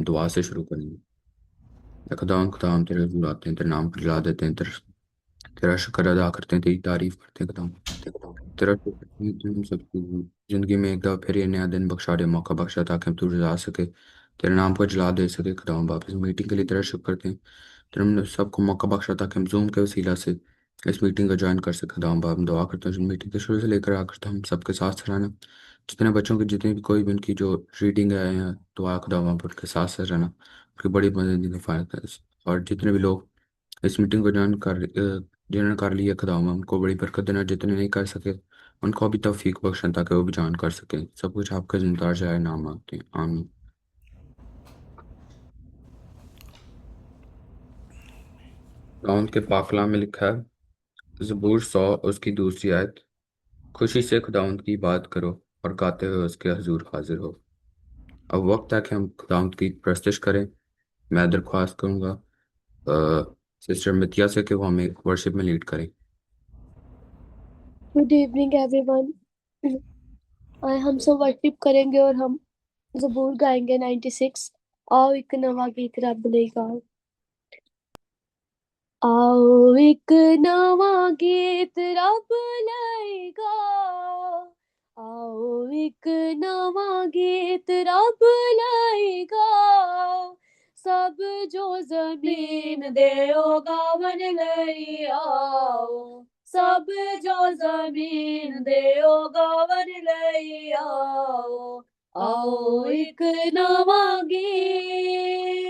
दुआ से शुरू करेंगे। या खुदावंद खुदा हम तेरे हजूर आते हैं, तेरे नाम पर ला देते हैं, तेरा तेरा शुक्र अदा करते हैं, तेरी तारीफ करते हैं खुदावंद। तेरा शुक्र करते हैं कि हम सबकी जिंदगी में एक दफ़ा फिर ये नया दिन बख्शा दे, मौका बख्शा ताकि हम तुझे जा सके, तेरे नाम पर जला दे सके खुदावंद। वापस मीटिंग के लिए तेरा शुक्र करते हैं, तेरे हमने सबको मौका बख्शा ताकि हम जूम के वसीला से इस मीटिंग को ज्वाइन कर सके खुदावंद। हम दुआ करते हैं मीटिंग के शुरू से लेकर आखिर तक हम सबके साथ रहना, जितने बच्चों की जितनी भी कोई भी उनकी जो रीडिंग है या दुआ खुदावंद पर उनके साथ साथ रहना, उनकी बड़ी मदद फायदा। और जितने भी लोग इस मीटिंग को जिन्होंने कर लिया खुदावंद उनको बड़ी बरकत देना, जितने नहीं कर सके उनको भी तौफीक बख्शना ताकि वो भी जान कर सकें। सब कुछ आपका जिम्मेदार जाए, नाम मांगते हैं, आमीन। खुदावंद के पाकलाम में लिखा है, ज़बूर 100 उसकी दूसरी आयत, खुशी से खुदावंद की बात करो और गाते हुए उसके हजूर हाजिर हो। अब वक्त है कि हम खुदावंद की प्रस्तश करें। मैं दरख्वास्त करूंगा सिस्टर मितिया से कि वो हमें वर्शिप में लीड करें। Good evening everyone. आज हम सब वर्शिप करेंगे और हम ज़बूर गाएंगे 96। आओ एक नवा गीत रब ने गाओ। आओ एक नवा गीत रब ने गाओ। आओ एक नवा गीत रब ने गाओ। सब जो जमीन दे ओ गावन लई आओ। सब जो जमीन दे ओ गावन लई आओ। आओ एक नवा गीत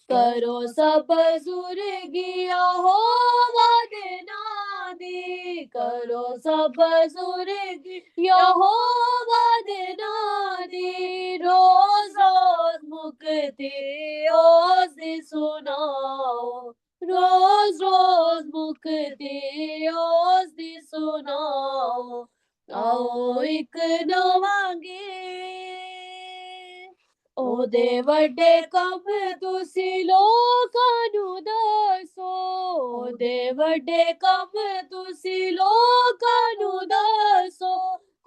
करो सब बुजुर्गिया हो वदना दी। करो सब बुजुर्गिया हो वदना दी। रोज रोज मुक्ति ओस दी सुनाओ। रोज रोज मुक्ति ओस दी सुनाओ। आओ एक नवा गीत ओदे वड्डे कम तुसी लोकां नू दसो। ओदे वड्डे कम तुसी लोकां नू दसो।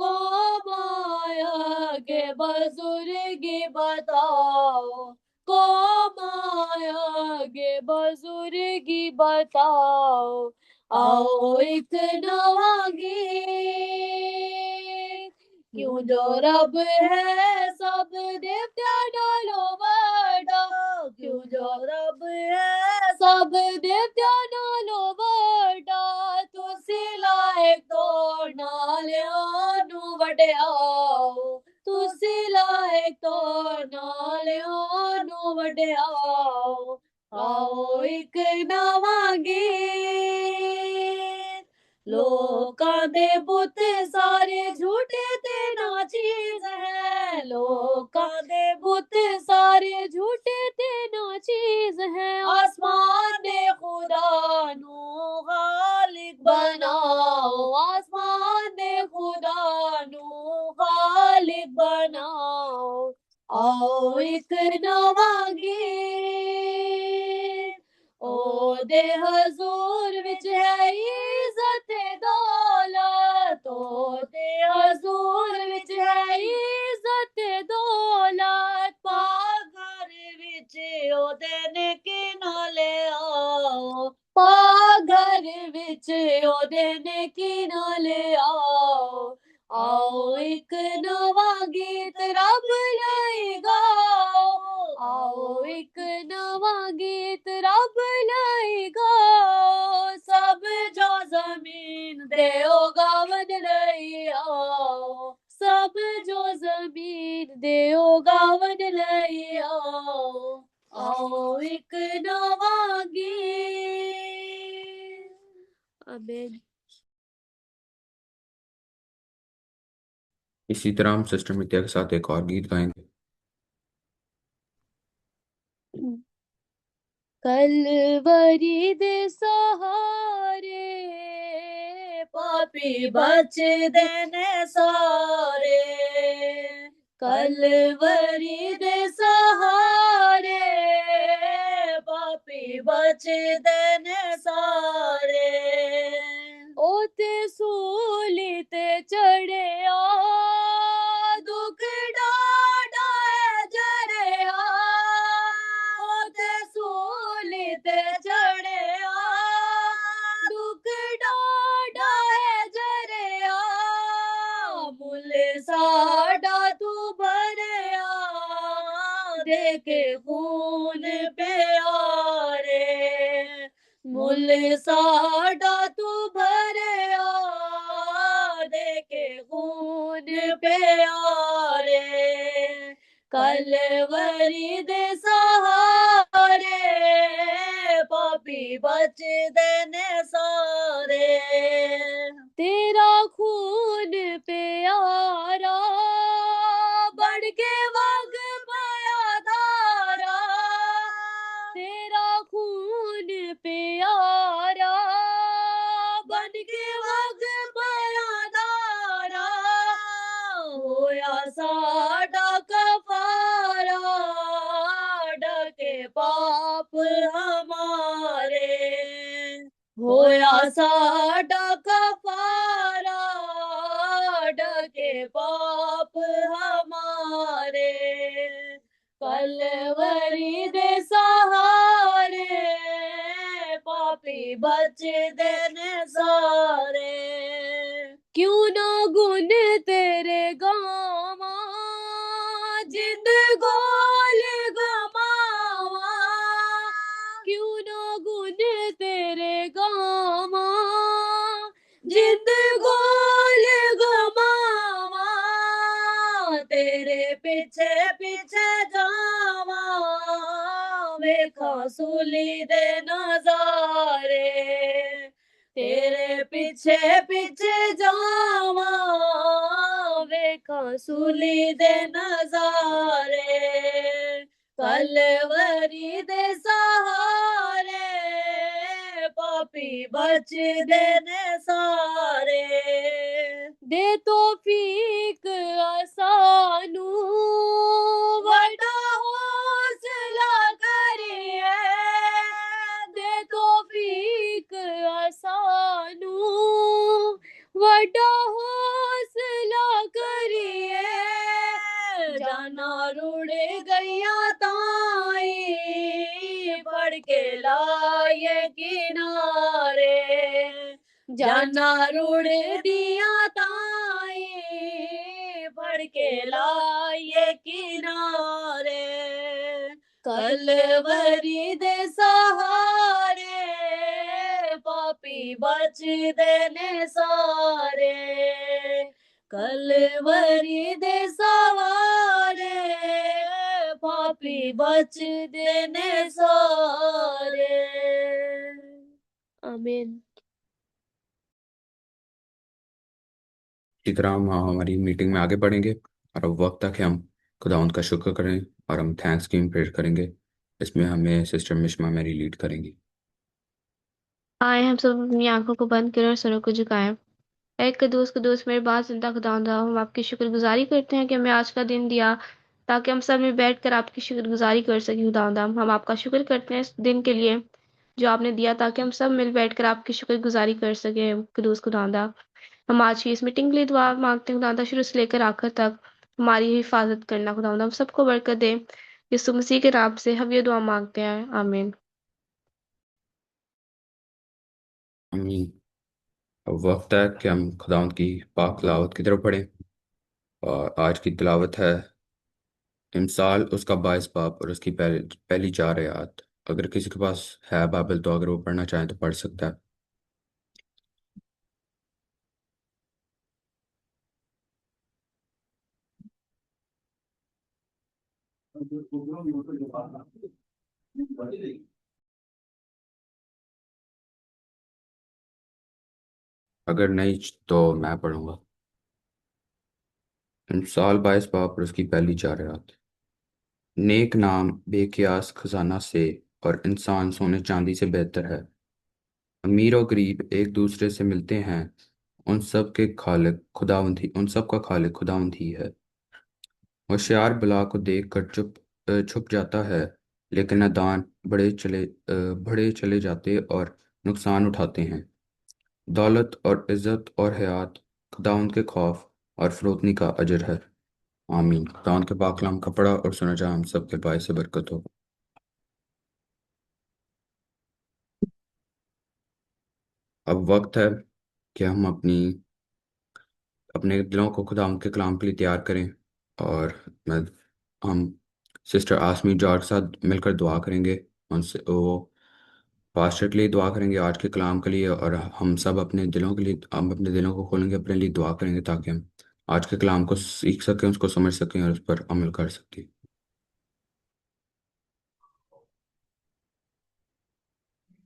कौम आया के बुजुर्गी बताओ। कौम आया के बुजुर्गी बताओ। आओ एक नवा गीत क्यों जो रब है सब देवता नालों बड़ा। क्यों जो रब है सब देवता नालों बड़ा। तुसी लायक तो नालियां नू वड्याओ। तुसी लायक तो नालियां नू वड्याओ। आओ एक नवा गीत लोकां दे बुत सारे झूठे ते ना चीज है। लोकां दे बुत सारे झूठे ते ना चीज है। आसमान दे खुदा नू खालिक बनाओ। आसमान दे खुदा नू खालिक बनाओ। आओ एक नवा गीत ओदे हजूर विच है इज्जत दौलत। ओदे हजूर विच है इज्जत दौलत। पाक घर विच ओदे नेकी नाले आओ। पाक घर विच ओदे नेकी नाले आओ। आओ एक नवा गीत रब लई गाओ। आओ एक नवा गीत रब लई गाओ। सब जो जमीन दे ओ गावन लई आओ। सब जो जमीन दे ओ गावन लई आओ। आओ एक नवा गीत। आमीन। इसी तरह हम सिस्टर मितिया के साथ एक और गीत गाएंगे। कलवरी दे सहारे पापी बच देने सारे। कलवरी दे सहारे पापी बच देने सारे। ओते सूली ते चढ़े दुख डाढ़ा है जरे दे के खून प्यारे मुल साडा तू भरया दे के खून प्यारे कलवरी दे सहारे पापी बचदे ने सारे तेरा खून प्यारा बढ़ के वग पाया धारा तेरा खून प्यारा बन के वग पाया धारा होया साडा कफारा डके पाप हमारे होया साडा कफारा डके पाप हमारे कलवरी दे सहारे पापी बच देने सारे क्यों ना गुन तेरे गावा जिंद गोल गमावा क्यों ना गुन तेरे गावा जिंद गोल गमावा तेरे पीछे पीछे जावा वेखा सूली दे नजारे तेरे पीछे पीछे जावा वेखा सूली दे नजारे कलवरी दे सहारे पापी बच देने सारे दे तौफीक आसानू वड्डा हौसला करिए दे तौफीक आसानू वड्डा हौसला करिए जाना रुड़ गईया ताई पढ़ के लाए किनारे जाना रुड़ दिया ताई पढ़ के लाए किनारे कलवरी दे सहारे पापी बच देने सारे कलवरी दे सहारे पापी बच देने सारे आमीन। इसी तरह हम हमारी मीटिंग में आगे बढ़ेंगे और अब वक्त तक हम खुदावंद का शुक्र करें और हम थैंक्स गिविंग प्रेयर करेंगे। इसमें हमें सिस्टर मिशमा मेरी लीड करेंगी। आए हम सब अपनी आंखों को बंद करें और सरों को झुकाएं। एक कदूस मेरे बात जिंदा खुदावंदा, हम आपकी शुक्रगुजारी करते हैं कि हमें आज का दिन दिया ताकि हम सब में बैठकर आपकी शुक्रगुजारी कर सकें। खुदावंदा, हम आपका शुक्र करते हैं इस दिन के लिए जो आपने दिया ताकि हम सब मिल बैठकर आपकी शुक्रगुजारी कर सकें। कदूस खुदावंदा, हम आज की इस मीटिंग के लिए दुआ मांगते हैं खुदावंदा, शुरू से लेकर आखिर तक हमारी हिफाजत करना। खुदावंदा, हम सबको बरकत दे। यीशु मसीह के नाम से हम ये दुआ मांगते हैं, आमीन। आमीन। अब वक्त है कि हम खुदावंद की पाक तिलावत की तरफ बढ़ें और आज की तिलावत है इमसाल उसका 22 बाब और उसकी पहली 4 आयत। अगर किसी के पास है बाइबल तो अगर वो पढ़ना चाहे तो पढ़ सकता है। अगर नहीं तो मैं पढ़ूंगा। इमसाल 22 बाब और उसकी पहली 4 आयत। नेक नाम बेकियास खजाना से और इंसान सोने चांदी से बेहतर है। अमीर और गरीब एक दूसरे से मिलते हैं, उन सब का खालिक खुदावंद ही है। होशियार बला को देख कर छुप जाता है, लेकिन नादान बढ़े चले जाते और नुकसान उठाते हैं। दौलत और इज्जत और हयात खुदावंद के खौफ और फरोतनी का अजर है। आमीन। खुदावंद के पाक कलाम का पढ़ा और सुना जा हम सब के बाय से बरकत हो। अब वक्त है कि हम अपने दिलों को खुदावंद के कलाम के लिए तैयार करें और मैं हम सिस्टर आसमी जॉर्ज के साथ मिलकर दुआ करेंगे। उनसे वो पास्टर के लिए दुआ करेंगे आज के कलाम के लिए, और हम सब अपने दिलों के लिए, हम अपने दिलों को खोलेंगे, अपने लिए दुआ करेंगे ताकि हम आज के कलाम को सीख सकें, उसको समझ सकें और उस पर अमल कर सकें।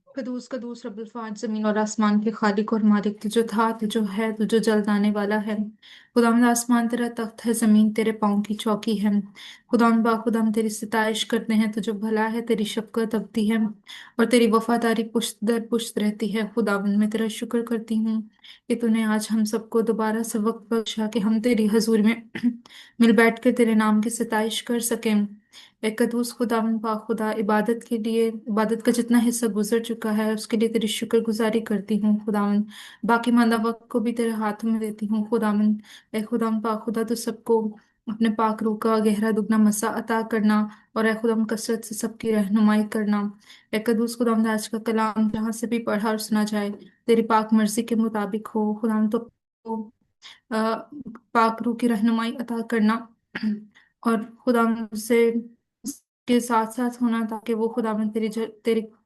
कदूस कदूस रब्बुल फाज जमीन और आसमान के खालिक और मालिक, तू जो था, तू जो है, तू जो जल्द आने वाला है। खुदावंद आसमान तेरा तख्त है, जमीन तेरे पाँव की चौकी है। खुदावंद बाखुदा हम तेरी सिताइश करते हैं, तू जो भला है, तेरी शफकत अबदी है और तेरी वफादारी पुश्त दर पुश्त रहती है। खुदावंद मैं तेरा शुक्र करती हूँ कि तूने आज हम सबको दोबारा से वक्त बख्शा कि हम तेरी हजूर में मिल बैठ कर तेरे नाम की सिताइश कर सकें। ए कदूस खुदावंद खुदा, इबादत के लिए, इबादत का जितना हिस्सा गुजर चुका है उसके लिए तेरी शुक्रगुजारी करती हूँ खुदावंद। बाकी मांदा वक्त को भी तेरे हाथों में देती हूँ खुदावंद। ए खुदावंद खुदा, तो सबको अपने पाक रूह का गहरा दुगना मसा अता करना और ए खुदावंद कसरत से सबकी रहनुमाई करना। ए कदूस खुदावंद आज का कलाम जहाँ से भी पढ़ा और सुना जाए तेरी पाक मर्जी के मुताबिक हो खुदावंद। तो पाक रूह की रहनुमाई अता करना और खुदावंद से के साथ साथ होना ताकि वो खुदावंद तेरी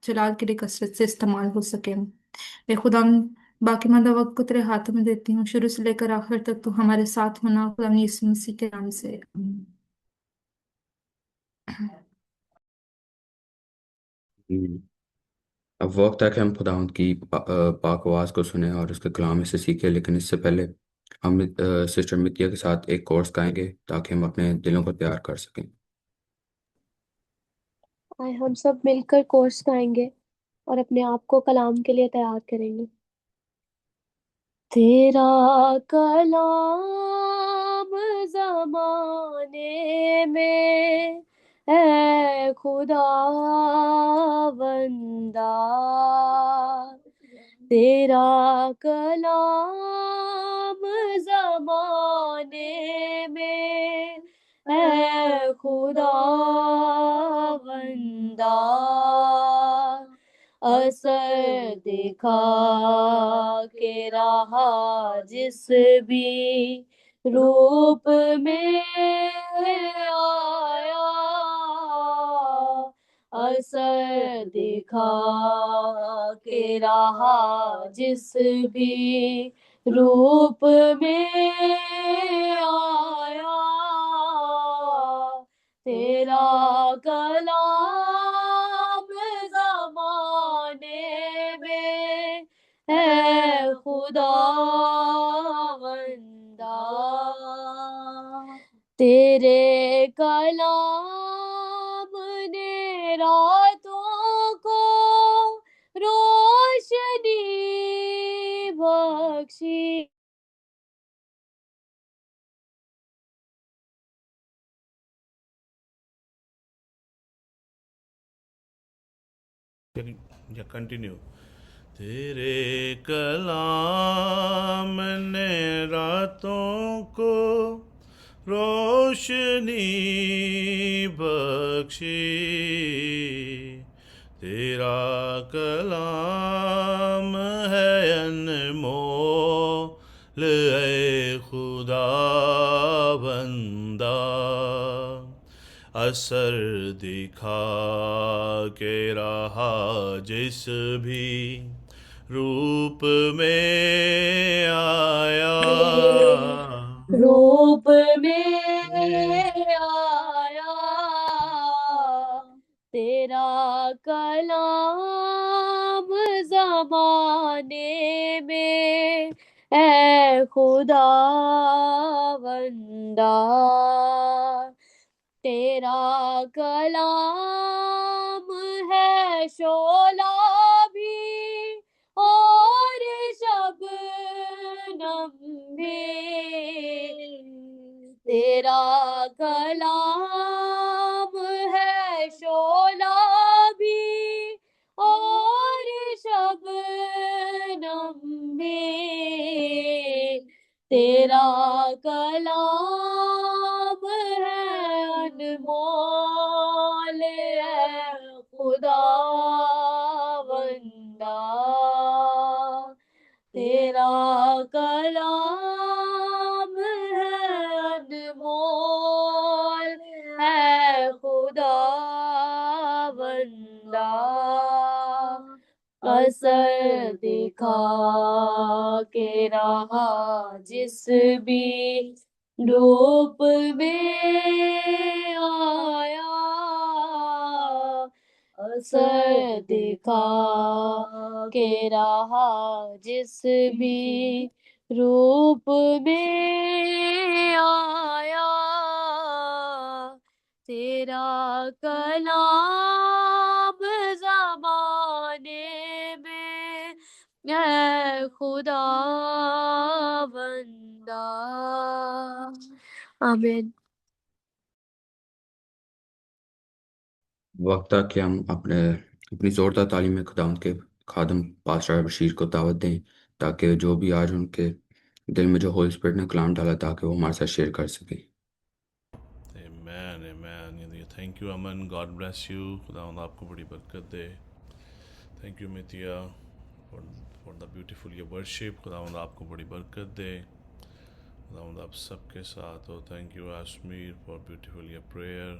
जलाल के लिए कसरत से इस्तेमाल हो सके। ये खुदावंद बाकी मादा वक्त को तेरे हाथों में देती हूँ, शुरू से लेकर आखिर तक तू हमारे साथ होना खुदावंद, यीशु मसीह के नाम से आमीन। हम्म। अब वक्त है कि हम खुदावंद की पाक आवाज़ को सुने और उसके कलाम में से सीखें, लेकिन इससे पहले हम सिस्टर मितिया के साथ एक कोर्स गाएंगे ताकि हम अपने दिलों को तैयार कर सकें। आए हम सब मिलकर कोर्स गाएंगे और अपने आप को कलाम के लिए तैयार करेंगे। तेरा कलाम जमाने में है खुदा बंदा, तेरा कलाम जमाने में है खुदा बंदा, असर दिखा के रहा जिस भी रूप में आया, असर दिखा के रहा जिस भी रूप में आया, तेरा कलाम जमाने में है खुदा बंदा, तेरे कलाम ने रातों को रोशनी बख्शी। या कंटिन्यू। तेरे कलाम ने रातों को रोशनी बख्शी, तेरा कलाम है अनमोल ए खुदा बंदा, असर दिखा के रहा जिस भी रूप में आया, रूप में आया, तेरा कलाम जमाने में है खुदा बंदा, तेरा कलाम है शोला भी और शबनम भी, तेरा कलाम है शोला भी और शबनम भी, तेरा कलाम है अनमोल है खुदा बंदा, तेरा कलाम है अनमोल है खुदा खुदावंदा असर दिखा के रहा जिस भी रूप में आया, असर दिखा के रहा जिस भी रूप में आया, तेरा कलाम ज़माने में है खुदा बंदा। आमीन। वक्त था कि हम अपनी ज़ोरदार तालीम में खुदावंद के खादम पादशाह बशीर को दावत दें, ताकि जो भी आज उनके दिल में जो होली स्पिरिट ने कलाम डाला, ताकि वो हमारे साथ शेयर कर सके। Amen, amen. Thank you, Aman. God bless you. खुदावंद आपको बड़ी बरकत दे. Thank you, Mitya, for the beautiful ये worship. खुदावंद आपको बड़ी बरकत दे. खुदावंद आप सबके साथ हो. Thank you, Ashmir, for beautiful ये prayer.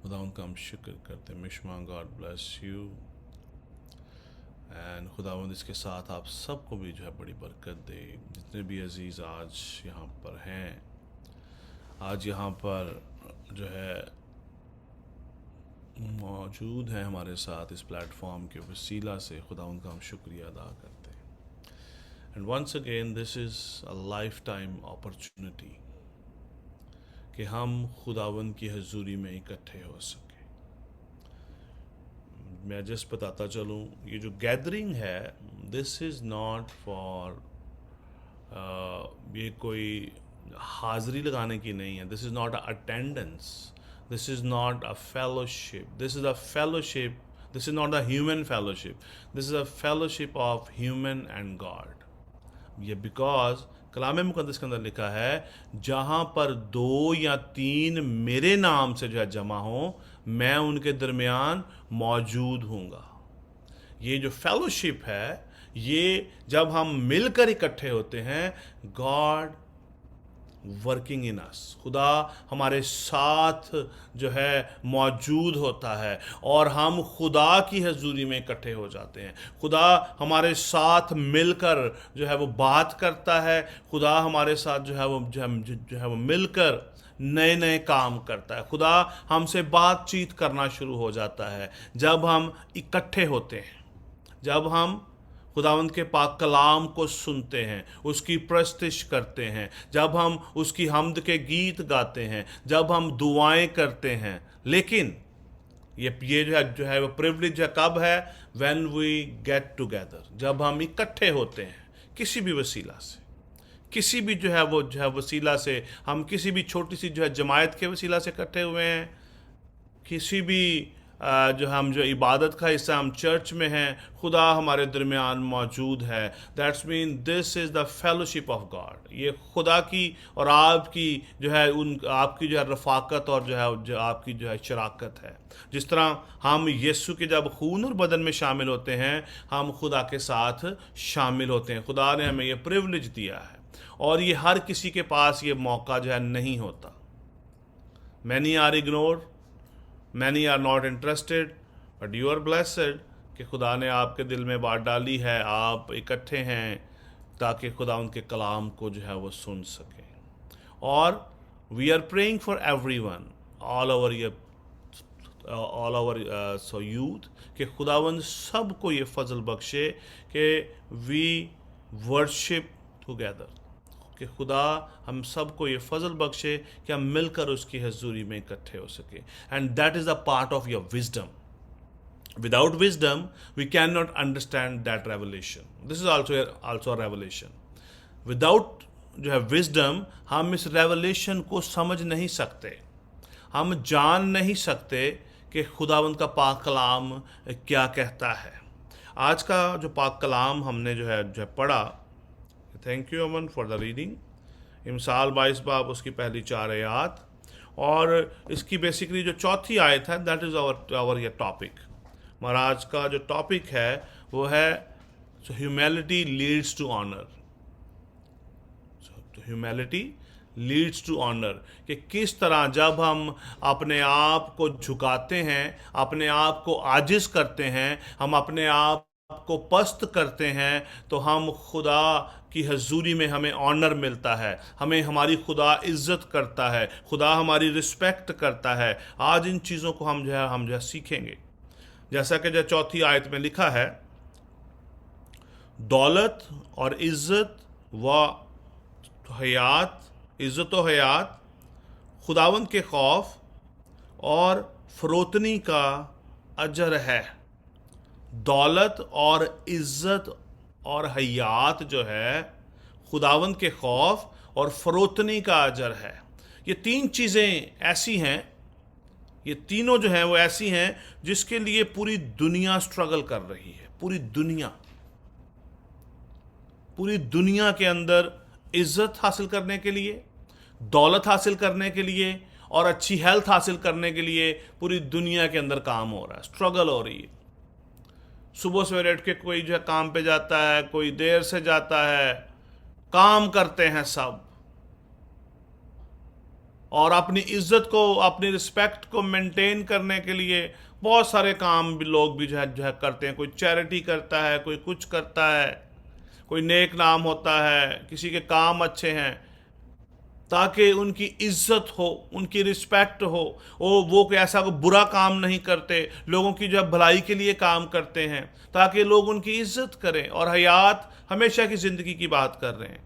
खुदावंद का हम शुक्र करते हैं. मिशमा, God bless you. एंड खुदावंद इसके साथ आप सबको भी जो है बड़ी बरकत दे. जितने भी अजीज़ आज यहाँ पर हैं, आज यहाँ पर जो है मौजूद हैं हमारे साथ इस प्लेटफॉर्म के वसीला से, खुदावंद का हम शुक्रिया अदा करते हैं. And once again this is a lifetime opportunity कि हम खुदावंद की हजूरी में इकट्ठे हो सकें. मैं जस्ट बताता चलूँ, ये जो गैदरिंग है, दिस इज़ नॉट फॉर ये कोई हाज़री लगाने की नहीं है. This is not attendance, this is not a fellowship, this is a fellowship, this is not a human fellowship, this is a fellowship of human and God. ये because कलाम मुकद्दस के अंदर लिखा है, जहाँ पर 2 या 3 मेरे नाम से जो है जमा हो, मैं उनके दरमियान मौजूद हूँगा. ये जो फेलोशिप है, ये जब हम मिलकर इकट्ठे होते हैं, गॉड वर्किंग इन अस, खुदा हमारे साथ जो है मौजूद होता है और हम खुदा की हजूरी में इकट्ठे हो जाते हैं. खुदा हमारे साथ मिलकर जो है वो बात करता है. खुदा हमारे साथ जो है वो मिलकर नए नए काम करता है. खुदा हमसे बातचीत करना शुरू हो जाता है जब हम इकट्ठे होते हैं, जब हम खुदावंद के पाक कलाम को सुनते हैं, उसकी प्रस्तिश करते हैं, जब हम उसकी हम्द के गीत गाते हैं, जब हम दुआएं करते हैं. लेकिन ये जो है वो प्रिविलेज कब है? व्हेन वी गेट टुगेदर, जब हम इकट्ठे होते हैं किसी भी वसीला से, किसी भी जो है वसीला से. हम किसी भी छोटी सी जो है जमायत के वसीला से इकट्ठे हुए हैं, किसी भी जो इबादत का हिस्सा हम चर्च में हैं, खुदा हमारे दरमियान मौजूद है. That's mean this is the fellowship of God. ये खुदा की और आपकी जो है आपकी जो है रफ़ाकत और जो आपकी जो है शराकत है. जिस तरह हम यीशु के जब खून और बदन में शामिल होते हैं, हम खुदा के साथ शामिल होते हैं. खुदा ने हमें ये प्रिविलेज दिया है और ये हर किसी के पास ये मौका जो है नहीं होता. Many are ignored, many are not interested, but you are blessed कि खुदा ने आपके दिल में बात डाली है, आप इकट्ठे हैं ताकि खुदा उनके कलाम को जो है वो सुन सकें. और we are praying for everyone all over so youth, कि खुदावंद सबको ये फजल बख्शे कि वी वर्शिप टुगेदर, कि खुदा हम सबको ये फजल बख्शे कि हम मिलकर उसकी हजूरी में इकट्ठे हो सके. And that is a part of your wisdom. Without wisdom we can not understand that revelation. This is also a revelation. Without जो है विजडम, हम इस रेवलेशन को समझ नहीं सकते, हम जान नहीं सकते कि खुदावंद का पाक कलाम क्या कहता है. आज का जो पाक कलाम हमने जो है पढ़ा, thank you Aman for the reading. इमसाल 22 बाब उसकी पहली 4 आयत, और इसकी बेसिकली जो चौथी आयत है, दैट इज़ आवर ये टॉपिक. महाराज का जो टॉपिक है वो है humility leads to honour. Humility leads to honour, कि किस तरह जब हम अपने आप को झुकाते हैं, अपने आप को आजिज करते हैं, हम अपने आप को पस्त करते हैं, तो हम खुदा की हजूरी में हमें ऑनर मिलता है, हमें हमारी खुदा इज्जत करता है, खुदा हमारी रिस्पेक्ट करता है। आज इन चीज़ों को हम जो है सीखेंगे। जैसा कि जो चौथी आयत में लिखा है, दौलत और इज्जत व हयात, इज्जत व हयात, खुदावंद के खौफ और फरोतनी का अजर है। दौलत और इज्जत और हयात जो है, खुदावंद के खौफ और फरोतनी का अजर है। ये तीन चीज़ें ऐसी हैं, ये तीनों जो हैं वो ऐसी हैं जिसके लिए पूरी दुनिया स्ट्रगल कर रही है। पूरी दुनिया के अंदर इज्जत हासिल करने के लिए, दौलत हासिल करने के लिए और अच्छी हेल्थ हासिल करने के लिए पूरी दुनिया के अंदर काम हो रहा है, स्ट्रगल हो रही है। सुबह सवेरे उठ के कोई जो है काम पे जाता है, कोई देर से जाता है, काम करते हैं सब, और अपनी इज्जत को, अपनी रिस्पेक्ट को मेंटेन करने के लिए बहुत सारे काम भी लोग भी जो है करते हैं। कोई चैरिटी करता है, कोई कुछ करता है, कोई नेक नाम होता है, किसी के काम अच्छे हैं ताकि उनकी इज्जत हो, उनकी रिस्पेक्ट हो। वो कोई ऐसा कोई बुरा काम नहीं करते, लोगों की जो है भलाई के लिए काम करते हैं ताकि लोग उनकी इज्जत करें। और हयात, हमेशा की ज़िंदगी की बात कर रहे हैं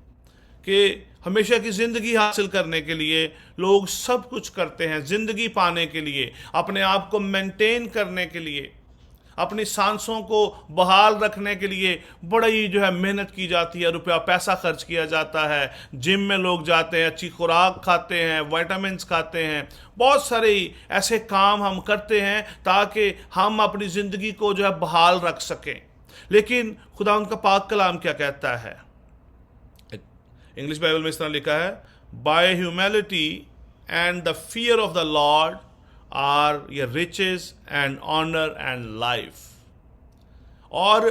कि हमेशा की ज़िंदगी हासिल करने के लिए लोग सब कुछ करते हैं, ज़िंदगी पाने के लिए, अपने आप को मेंटेन करने के लिए, अपनी सांसों को बहाल रखने के लिए बड़ी जो है मेहनत की जाती है, रुपया पैसा खर्च किया जाता है, जिम में लोग जाते हैं, अच्छी खुराक खाते हैं, विटामिन्स खाते हैं, बहुत सारे ऐसे काम हम करते हैं ताकि हम अपनी ज़िंदगी को जो है बहाल रख सकें। लेकिन खुदा उनका पाक कलाम क्या कहता है? इंग्लिश बाइबल में इस तरह लिखा है, by humility and the fear of the Lord are ये riches and honour and life. और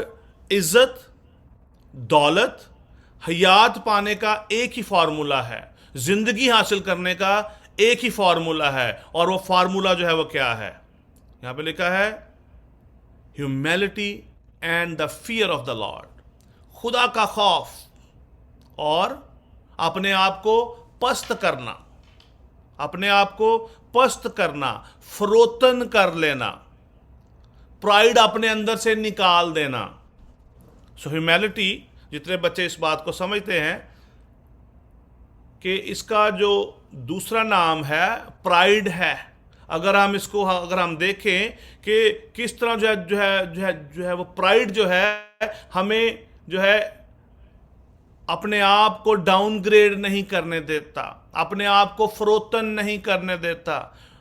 इज्जत, दौलत, हयात पाने का एक ही फार्मूला है, जिंदगी हासिल करने का एक ही फार्मूला है। और वो फार्मूला जो है वो क्या है? यहां पे लिखा है humility and the fear of the Lord, खुदा का खौफ और अपने आप को पस्त करना, अपने आप को पस्त करना, फरोतन कर लेना, प्राइड अपने अंदर से निकाल देना। सो ह्यूमिलिटी, जितने बच्चे इस बात को समझते हैं कि इसका जो दूसरा नाम है प्राइड है, अगर हम इसको अगर हम देखें कि किस तरह जो है वो प्राइड जो है हमें जो है अपने आप को डाउनग्रेड नहीं करने देता, अपने आप को फरोतन नहीं करने देता।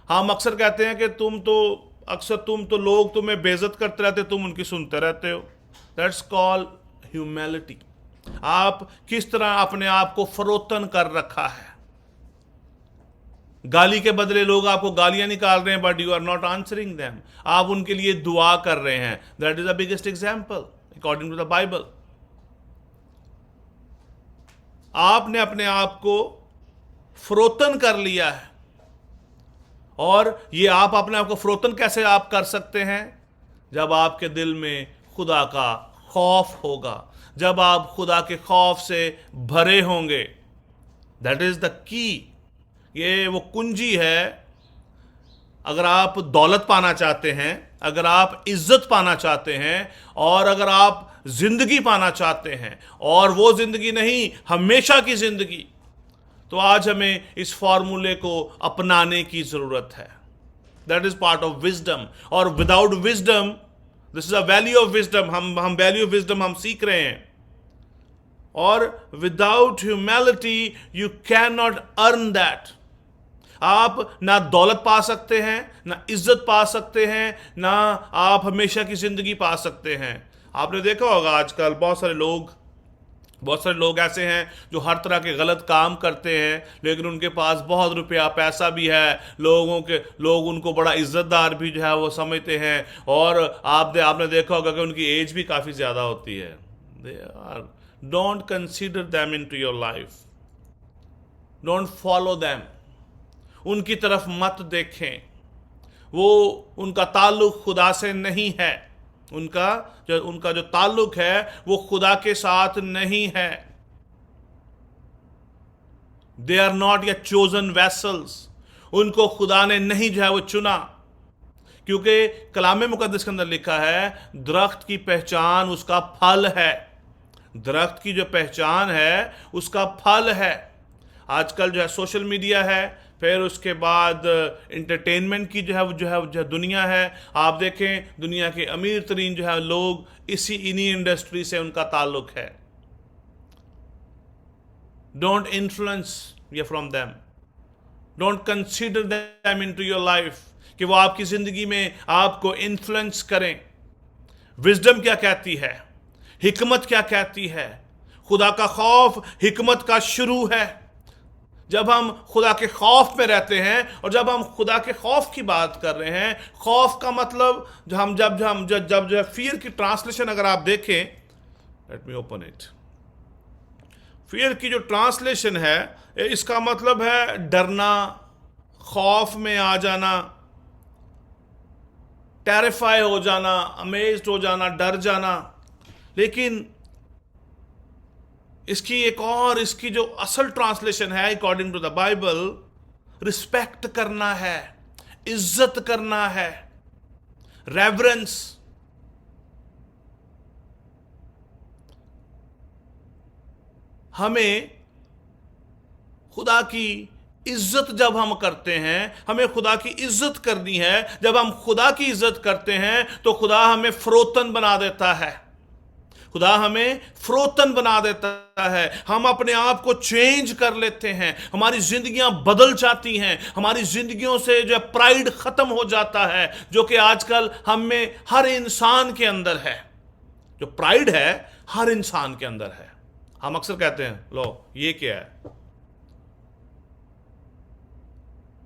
हम अक्सर कहते हैं कि तुम तो लोग तुम्हें बेइज्जत करते रहते, तुम उनकी सुनते रहते हो। That's called humility. आप किस तरह अपने आप को फरोतन कर रखा है। गाली के बदले लोग आपको गालियां निकाल रहे हैं, but you are not answering them, आप उनके लिए दुआ कर रहे हैं। That is the biggest example according to the Bible. आपने अपने आप को फरोतन कर लिया है। और ये आप अपने आप को फरोतन कैसे आप कर सकते हैं? जब आपके दिल में खुदा का खौफ होगा, जब आप खुदा के खौफ से भरे होंगे। दैट इज द की, ये वो कुंजी है। अगर आप दौलत पाना चाहते हैं, अगर आप इज्जत पाना चाहते हैं, और अगर आप जिंदगी पाना चाहते हैं, और वो जिंदगी नहीं हमेशा की जिंदगी, तो आज हमें इस फॉर्मूले को अपनाने की जरूरत है। That is part of wisdom. और without wisdom, this is a value of wisdom, हम वैल्यू ऑफ विजडम हम सीख रहे हैं। और without humility you can not earn that. आप ना दौलत पा सकते हैं, ना इज्जत पा सकते हैं, ना आप हमेशा की जिंदगी पा सकते हैं। आपने देखा होगा आजकल बहुत सारे लोग ऐसे हैं जो हर तरह के गलत काम करते हैं, लेकिन उनके पास बहुत रुपया पैसा भी है, लोग उनको बड़ा इज्जतदार भी जो है वो समझते हैं। और आपने देखा होगा कि उनकी एज भी काफ़ी ज़्यादा होती है। Don't consider them into your life. Don't follow them, उनकी तरफ मत देखें। वो उनका ताल्लुक खुदा से नहीं है, उनका जो ताल्लुक है वो खुदा के साथ नहीं है। दे आर नॉट या चोजन वेसल्स, उनको खुदा ने नहीं जो है वो चुना, क्योंकि कलाम मुकद्दस के अंदर लिखा है दरख्त की पहचान उसका फल है। दरख्त की जो पहचान है उसका फल है। आजकल जो है सोशल मीडिया है, फिर उसके बाद इंटरटेनमेंट की जो है दुनिया है। आप देखें दुनिया के अमीर तरीन जो है लोग इन्हीं इंडस्ट्री से उनका ताल्लुक है। डोंट इन्फ्लुएंस ये from them, don't consider them into your life कि वो आपकी जिंदगी में आपको इन्फ्लुएंस करें। विजडम क्या कहती है, हिकमत क्या कहती है? खुदा का खौफ हिकमत का शुरू है। जब हम खुदा के खौफ में रहते हैं, और जब हम खुदा के खौफ की बात कर रहे हैं, खौफ का मतलब जब फियर की ट्रांसलेशन अगर आप देखें, let me open it. Fear की जो ट्रांसलेशन है इसका मतलब है डरना, खौफ में आ जाना, टेरिफाई हो जाना, अमेज्ड हो जाना, डर जाना। लेकिन इसकी जो असल ट्रांसलेशन है according to the Bible, respect करना है, इज्जत करना है, रेवरेंस। हमें खुदा की इज्जत जब हम करते हैं, हमें खुदा की इज्जत करनी है। जब हम खुदा की इज्जत करते हैं तो खुदा हमें फरोतन बना देता है। खुदा हमें फरोतन बना देता है। हम अपने आप को चेंज कर लेते हैं, हमारी जिंदगियां बदल जाती हैं, हमारी जिंदगियों से जो प्राइड खत्म हो जाता है, जो कि आजकल हम में हर इंसान के अंदर है। जो प्राइड है हर इंसान के अंदर है। हम अक्सर कहते हैं लो ये क्या है,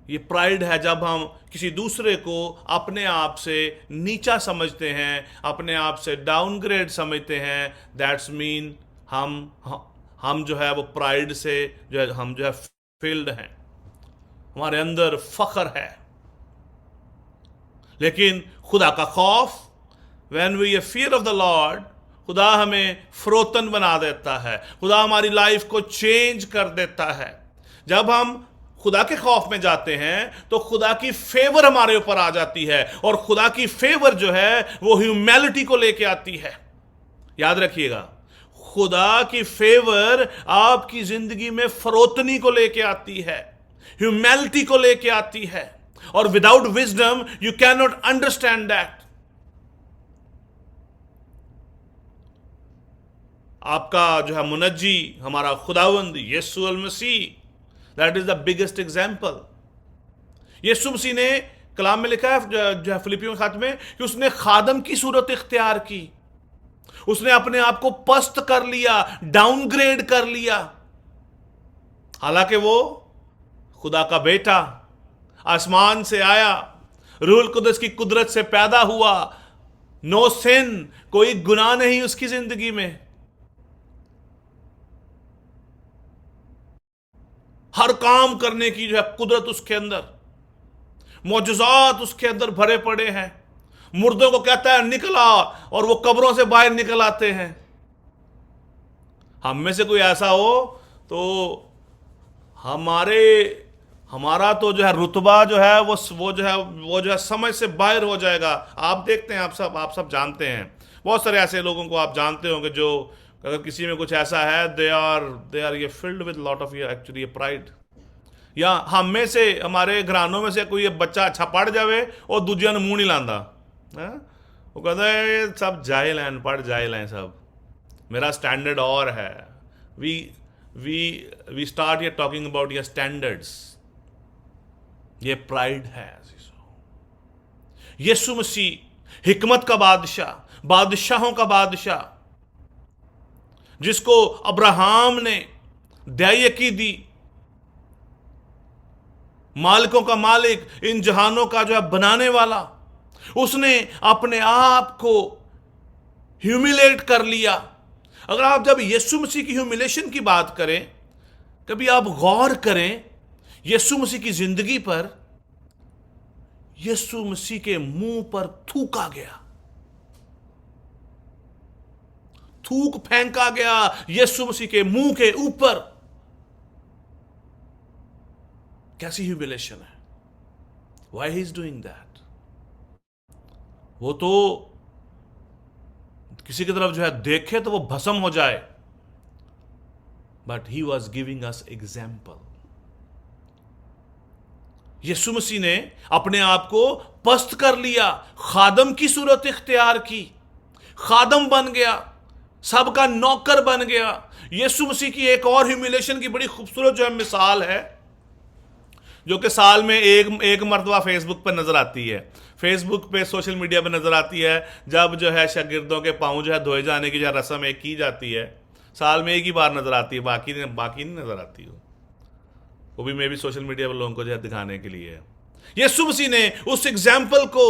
ये प्राइड है। जब हम किसी दूसरे को अपने आप से नीचा समझते हैं, अपने आप से डाउनग्रेड समझते हैं, दैट्स मीन हम जो है वो प्राइड से हम जो है फील्ड हैं, हमारे अंदर फख्र है। लेकिन खुदा का खौफ, when we fear of the Lord, खुदा हमें फरोतन बना देता है, खुदा हमारी लाइफ को चेंज कर देता है। जब हम खुदा के खौफ में जाते हैं तो खुदा की फेवर हमारे ऊपर आ जाती है, और खुदा की फेवर जो है वो ह्यूमैलिटी को लेके आती है। याद रखिएगा, खुदा की फेवर आपकी जिंदगी में फरोतनी को लेके आती है, ह्यूमैलिटी को लेके आती है, और without wisdom you can not understand that. आपका जो है मुनज्जी हमारा खुदावंद यीशु अल मसीह, that is the biggest example. यीशु मसीह ने कलाम में लिखा है जो है फिलिपियों के खाते में कि उसने खादम की सूरत इख्तियार की, उसने अपने आप को पस्त कर लिया, डाउनग्रेड कर लिया। हालांकि वो खुदा का बेटा, आसमान से आया, रूहुल कुदस की कुदरत से पैदा हुआ, नो सिन, कोई गुनाह नहीं उसकी जिंदगी में। हर काम करने की जो है कुदरत उसके अंदर, मौजूजात उसके अंदर भरे पड़े हैं। मुर्दों को कहता है निकला, और वो कब्रों से बाहर निकल आते हैं। हम में से कोई ऐसा हो तो हमारा तो जो है रुतबा जो है वो जो है समझ से बाहर हो जाएगा। आप देखते हैं, आप सब जानते हैं, बहुत सारे ऐसे लोगों को आप जानते होंगे जो अगर किसी में कुछ ऐसा है, दे आर ये फिल्ड विद लॉट ऑफ ये एक्चुअली प्राइड। या हम में से, हमारे घरानों में से कोई बच्चा अच्छा पढ़ जावे और दूजिया ने मुंह नहीं लांदा, वो कहता है सब जाहिल हैं, अनपढ़ जाहिल हैं सब, मेरा स्टैंडर्ड और है। वी स्टार्ट ये टॉकिंग अबाउट योर स्टैंडर्ड्स। ये प्राइड है। यीशु मसीह हिकमत का बादशाह, बादशाहों का बादशाह, जिसको अब्राहम ने दयाकी दी, मालिकों का मालिक, इन जहानों का जो है बनाने वाला, उसने अपने आप को ह्यूमिलेट कर लिया। अगर आप जब यीशु मसीह की ह्यूमिलेशन की बात करें, कभी आप गौर करें यीशु मसीह की जिंदगी पर, यीशु मसीह के मुंह पर थूका गया, थूक फेंका गया यीशु मसीह के मुंह के ऊपर। कैसी ह्यूमिलेशन है। Why he is doing that? वो तो किसी की तरफ जो है देखे तो वो भस्म हो जाए, but he was giving us example. यीशु मसीह ने अपने आप को पस्त कर लिया, खादम की सूरत इख्तियार की, खादम बन गया, सबका नौकर बन गया। यीशु मसीह की एक और ह्यूमिलेशन की बड़ी खूबसूरत जो है मिसाल है, जो कि साल में एक मरतबा फेसबुक पर नजर आती है, फेसबुक पे सोशल मीडिया पर नजर आती है, जब जो है शागिर्दों के पाँव जो है धोए जाने की जो रस्म एक की जाती है, साल में एक ही बार नजर आती है, बाकी नहीं नजर आती। वो भी मैं भी सोशल मीडिया पर लोगों को जो है दिखाने के लिए है। यीशु मसीह ने उस एग्जाम्पल को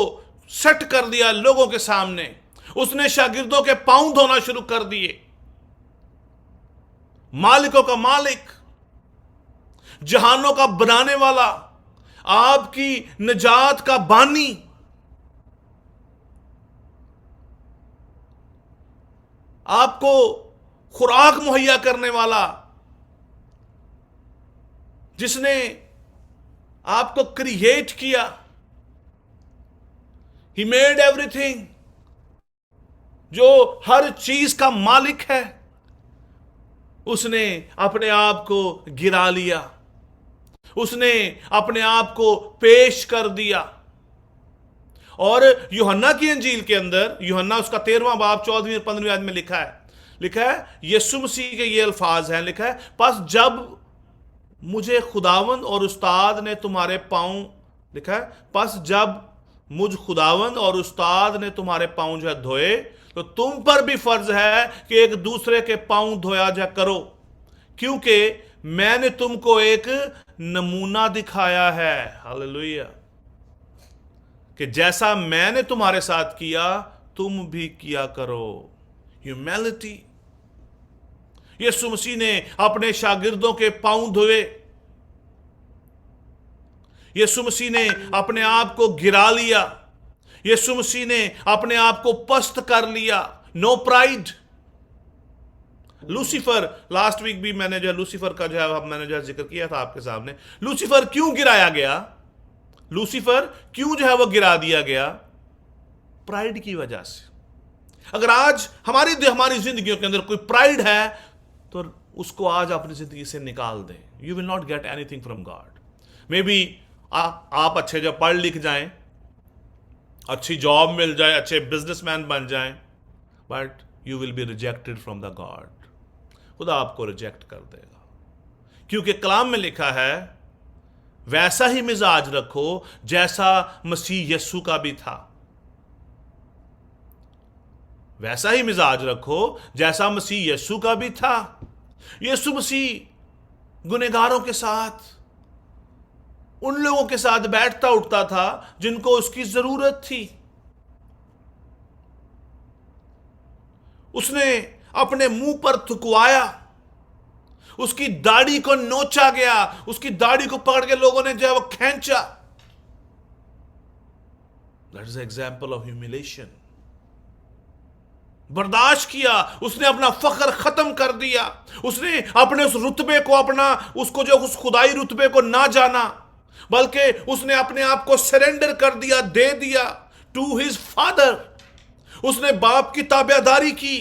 सेट कर दिया लोगों के सामने। उसने शागिर्दों के पांव धोना शुरू कर दिए। मालिकों का मालिक, जहानों का बनाने वाला, आपकी निजात का बानी, आपको खुराक मुहैया करने वाला, जिसने आपको क्रिएट किया, ही मेड एवरीथिंग, जो हर चीज का मालिक है, उसने अपने आप को गिरा लिया, उसने अपने आप को पेश कर दिया। और यूहन्ना की अंजील के अंदर, यूहन्ना उसका 13वां बाब 14वीं और 15वीं आयत में लिखा है यीशु मसीह के ये अल्फाज हैं, लिखा है, बस जब मुझे खुदावंद और उस्ताद ने तुम्हारे पांव, लिखा है, बस जब मुझ खुदावंद और उस्ताद ने तुम्हारे पांव जो है धोए, तो तुम पर भी फर्ज है कि एक दूसरे के पांव धोया जा करो, क्योंकि मैंने तुमको एक नमूना दिखाया है, हालेलुया, कि जैसा मैंने तुम्हारे साथ किया तुम भी किया करो। ह्यूमैलिटी। यीशु मसीह ने अपने शागिर्दों के पांव धोए। यीशु मसीह ने अपने आप को गिरा लिया। यीशु मसीह ने अपने आप को पस्त कर लिया। No pride. Lucifer, last week भी मैंने जो है लूसीफर का जो है मैंने जो है जिक्र किया था आपके सामने। लूसीफर क्यों गिराया गया? लूसीफर क्यों जो है वो गिरा दिया गया? प्राइड की वजह से। अगर आज हमारी जिंदगियों के अंदर कोई प्राइड है तो उसको आज अपनी जिंदगी से निकाल दें। You will not get anything from God. May be आप अच्छे जो पढ़ लिख जाएं, अच्छी जॉब मिल जाए, अच्छे बिजनेसमैन बन जाएं, but you will be rejected from the God. खुदा आपको रिजेक्ट कर देगा, क्योंकि कलाम में लिखा है वैसा ही मिजाज रखो जैसा मसीह यीशु का भी था। वैसा ही मिजाज रखो जैसा मसीह यीशु का भी था। यीशु मसीह गुनहगारों के साथ, उन लोगों के साथ बैठता उठता था जिनको उसकी जरूरत थी। उसने अपने मुंह पर थुकवाया, उसकी दाढ़ी को नोचा गया, उसकी दाढ़ी को पकड़ के लोगों ने जो है वो खींचा। That is example of humiliation. बर्दाश्त किया, उसने अपना फख्र खत्म कर दिया, उसने अपने उस रुतबे को, अपना उसको जो उस खुदाई रुतबे को ना जाना, बल्कि उसने अपने आप को सरेंडर कर दिया, दे दिया टू हिज फादर। उसने बाप की ताबेदारी की।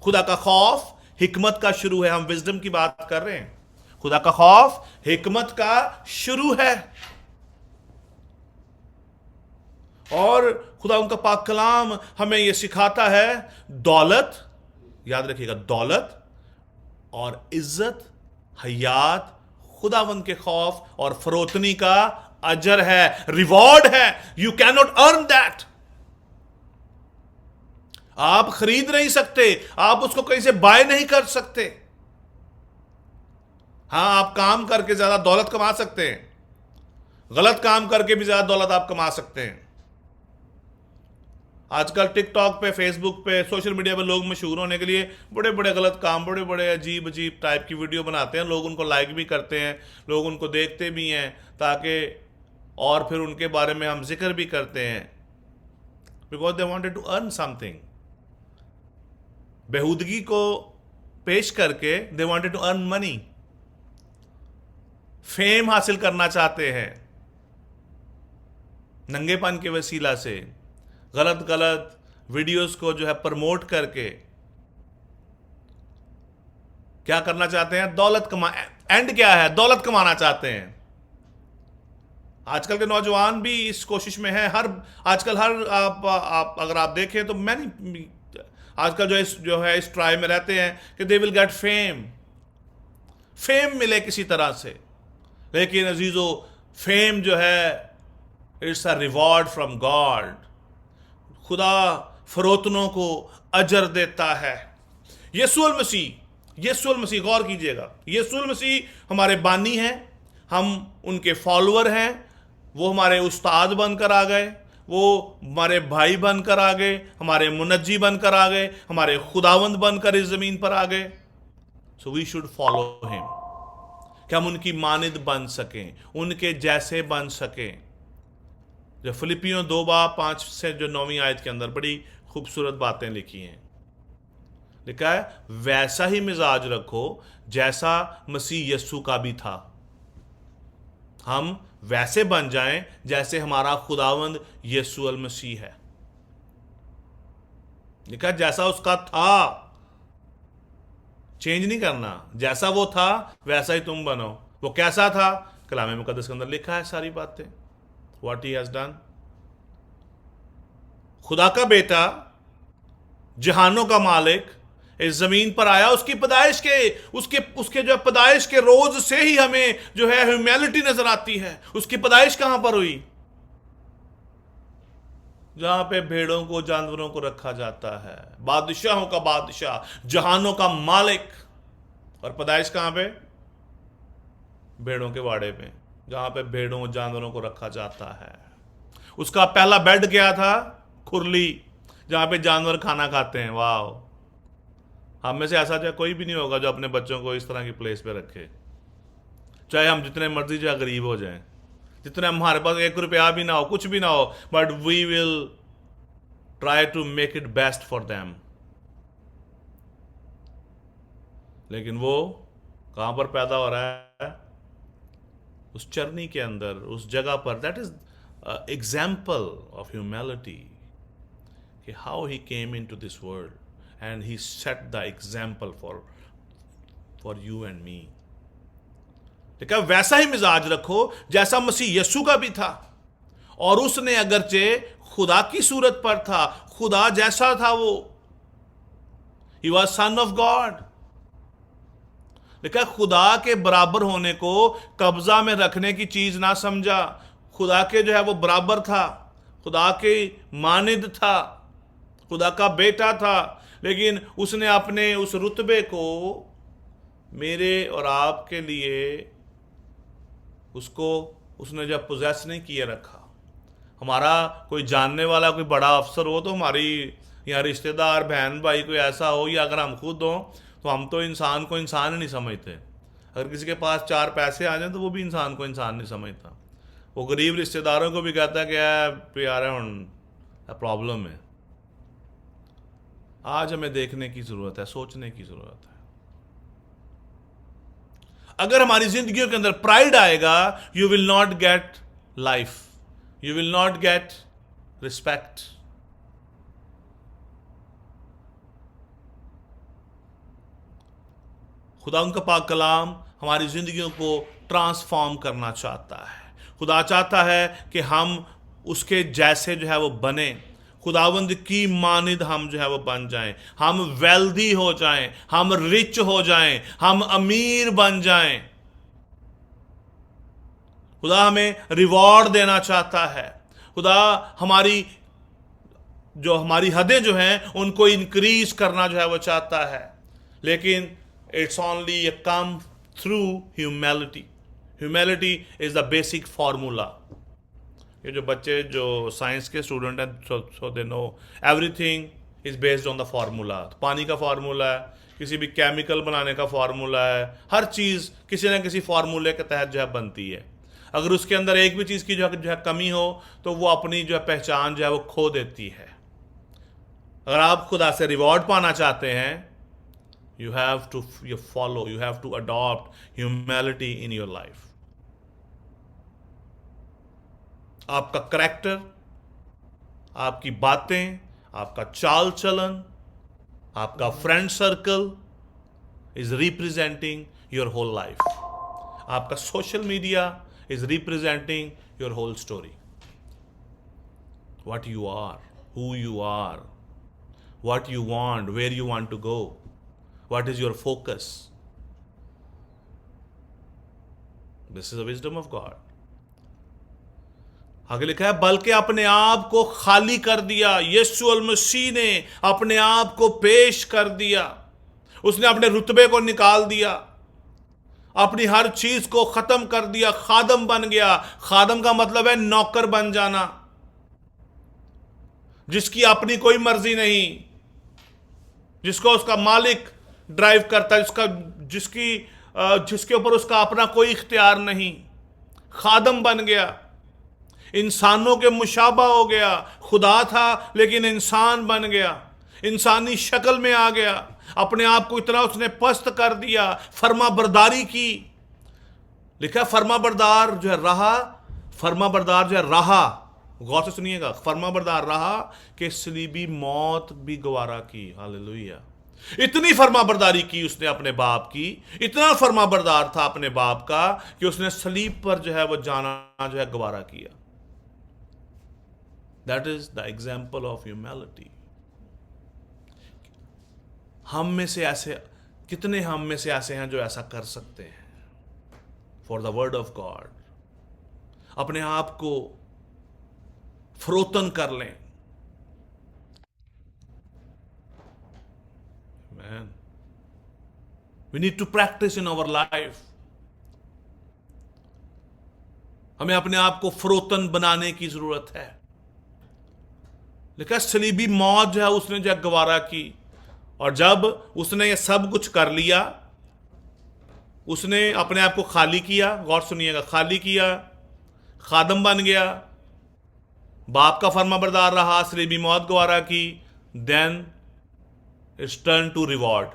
खुदा का खौफ हिकमत का शुरू है। हम विजडम की बात कर रहे हैं। खुदा का खौफ हिकमत का शुरू है। और खुदा उनका पाक कलाम हमें यह सिखाता है, दौलत, याद रखिएगा, दौलत और इज्जत, हयात खुदावंद के खौफ और फरोतनी का अजर है, रिवॉर्ड है। You can not earn that. आप खरीद नहीं सकते, आप उसको कहीं से बाय नहीं कर सकते। हां, आप काम करके ज्यादा दौलत कमा सकते हैं, गलत काम करके भी ज्यादा दौलत आप कमा सकते हैं। आजकल टिकटॉक पे, फेसबुक पे, सोशल मीडिया पे लोग मशहूर होने के लिए बड़े बड़े गलत काम, बड़े बड़े अजीब अजीब टाइप की वीडियो बनाते हैं, लोग उनको लाइक भी करते हैं, लोग उनको देखते भी हैं, ताकि और फिर उनके बारे में हम जिक्र भी करते हैं, because they wanted to earn something. बेहूदगी को पेश करके they wanted to earn money, fame हासिल करना चाहते हैं नंगेपन के वसीला से, गलत गलत वीडियोस को जो है प्रमोट करके क्या करना चाहते हैं, दौलत कमा, एंड क्या है, दौलत कमाना चाहते हैं। आजकल के नौजवान भी इस कोशिश में है। आजकल आप अगर आप देखें तो मैंने आजकल जो है इस ट्राई में रहते हैं कि दे विल गेट फेम मिले किसी तरह से। लेकिन अजीजों, फेम जो है it's a reward from God. खुदा फरोतनों को अजर देता है। यीशु मसीह, गौर कीजिएगा, यीशु मसीह हमारे बानी हैं, हम उनके फॉलोअर हैं। वो हमारे उस्ताद बनकर आ गए, वो हमारे भाई बनकर आ गए, हमारे मुनज्जी बनकर आ गए, हमारे खुदावंद बनकर इस जमीन पर आ गए। So we should follow him, कि हम उनकी मानिद बन सकें, उनके जैसे बन सकें। जो फिलिपियों 2:5 से जो 9वीं आयत के अंदर बड़ी खूबसूरत बातें लिखी हैं, लिखा है वैसा ही मिजाज रखो जैसा मसीह यस्सु का भी था। हम वैसे बन जाएं जैसे हमारा खुदावंद यीशु अल मसीह है। लिखा जैसा उसका था, चेंज नहीं करना, जैसा वो था वैसा ही तुम बनो। वो कैसा था, कलाम मुकद्दस के अंदर लिखा है सारी बातें, व्हाट ही हैज डन। खुदा का बेटा, जहानों का मालिक इस जमीन पर आया। उसकी पैदाइश उसके जो पैदाइश के रोज से ही हमें जो है ह्यूमैनिटी नजर आती है। उसकी पैदाइश कहां पर हुई, जहां पे भेड़ों को, जानवरों को रखा जाता है। बादशाहों का बादशाह, जहानों का मालिक। और पैदाइश कहां पे, भेड़ों के वाड़े पे, जहां पे भेड़ों, जानवरों को रखा जाता है। उसका पहला बेड क्या था, खुरली, जहां पे जानवर खाना खाते हैं। वाह, हम में से ऐसा चाहे कोई भी नहीं होगा जो अपने बच्चों को इस तरह की प्लेस पे रखे, चाहे हम जितने मर्जी चाहे गरीब हो जाएं, जितने हमारे पास 1 रुपया भी ना हो, कुछ भी ना हो, but we will try to make it best for them. लेकिन वो कहां पर पैदा हो रहा है, उस चरनी के अंदर, उस जगह पर। That is example of humility, कि how he came into this world and he set the example for you and me। देखा, वैसा ही मिजाज रखो जैसा मसीह यीशु का भी था। और उसने अगरचे खुदा की सूरत पर था, खुदा जैसा था वो, he was son of God। देखा, खुदा के बराबर होने को कब्जा में रखने की चीज ना समझा। खुदा के जो है वो बराबर था, खुदा के मानिद था, खुदा का बेटा था। लेकिन उसने अपने उस रुतबे को मेरे और आपके लिए उसने जब पोजेस नहीं किए रखा। हमारा कोई जानने वाला कोई बड़ा अफसर हो, तो हमारी या रिश्तेदार, बहन भाई कोई ऐसा हो, या अगर हम खुद हों, तो हम तो इंसान को इंसान ही नहीं समझते। अगर किसी के पास 4 पैसे आ जाए तो वो भी इंसान को इंसान नहीं समझता। वो गरीब रिश्तेदारों को भी कहता है कि यार प्रॉब्लम है। आज हमें देखने की जरूरत है, सोचने की जरूरत है। अगर हमारी जिंदगियों के अंदर प्राइड आएगा, you will not gate life, you will not get respect. खुदा उनका पाक कलाम हमारी जिंदगियों को ट्रांसफॉर्म करना चाहता है। खुदा चाहता है कि हम उसके जैसे जो है वो बने, खुदावंद की मानिद हम जो है वो बन जाएं, हम वेल्दी हो जाएं, हम रिच हो जाएं, हम अमीर बन जाएं। खुदा हमें रिवॉर्ड देना चाहता है। खुदा हमारी हदें जो हैं उनको इंक्रीज करना जो है वो चाहता है। लेकिन it's only come through humility. Humility is the basic formula ये जो बच्चे जो साइंस के स्टूडेंट हैं, so they know everything is based on the formula. पानी का फार्मूला है, किसी भी केमिकल बनाने का फार्मूला है, हर चीज़ किसी न किसी फार्मूले के तहत जो है बनती है। अगर उसके अंदर एक भी चीज़ की जो है कमी हो तो वो अपनी जो है पहचान जो है वो खो देती है। अगर आप खुदा से रिवॉर्ड पाना चाहते हैं, you have to follow, you have to adopt humility in your life. आपका करैक्टर, आपकी बातें, आपका चाल चलन, आपका friend circle is representing your whole life. आपका social media is representing your whole story. What you are, who you are, what you want, where you want to go, what is your focus. This is the wisdom of God. आगे लिखा है, बल्कि अपने आप को खाली कर दिया। यीशु मसीह ने अपने आप को पेश कर दिया। उसने अपने रुतबे को निकाल दिया, अपनी हर चीज को खत्म कर दिया, खादम बन गया। खादम का मतलब है नौकर बन जाना, जिसकी अपनी कोई मर्जी नहीं, जिसको उसका मालिक ड्राइव करता है, जिसके ऊपर उसका अपना कोई इख्तियार नहीं। खादम बन गया, इंसानों के मुशाबा हो गया। खुदा था लेकिन इंसान बन गया, इंसानी शक्ल में आ गया। अपने आप को इतना उसने पस्त कर दिया, फर्मा बरदारी की। लिखा फर्मा बरदार जो है रहा, फर्मा बरदार जो है रहा, गौर से सुनिएगा, फर्मा बरदार रहा कि सलीबी मौत भी गवारा की। हालेलुया। इतनी फर्मा बरदारी की उसने अपने बाप की, इतना फर्मा बरदार था अपने बाप का कि उसने सलीब पर जो है वो जाना जो है गवारा किया। That is the example of humility. हम में से ऐसे कितने हैं जो ऐसा कर सकते हैं for the word of God. अपने आप को फरोतन कर लें। Man, we need to practice in our life. हमें अपने आप को फरोतन बनाने की जरूरत है। लिखा सलीबी मौत जो है उसने जो गवारा की, और जब उसने ये सब कुछ कर लिया, उसने अपने आप को खाली किया। गौर सुनिएगा, खाली किया, खादम बन गया, बाप का फर्माबरदार रहा, सलीबी मौत गवारा की। Then it's turn to reward.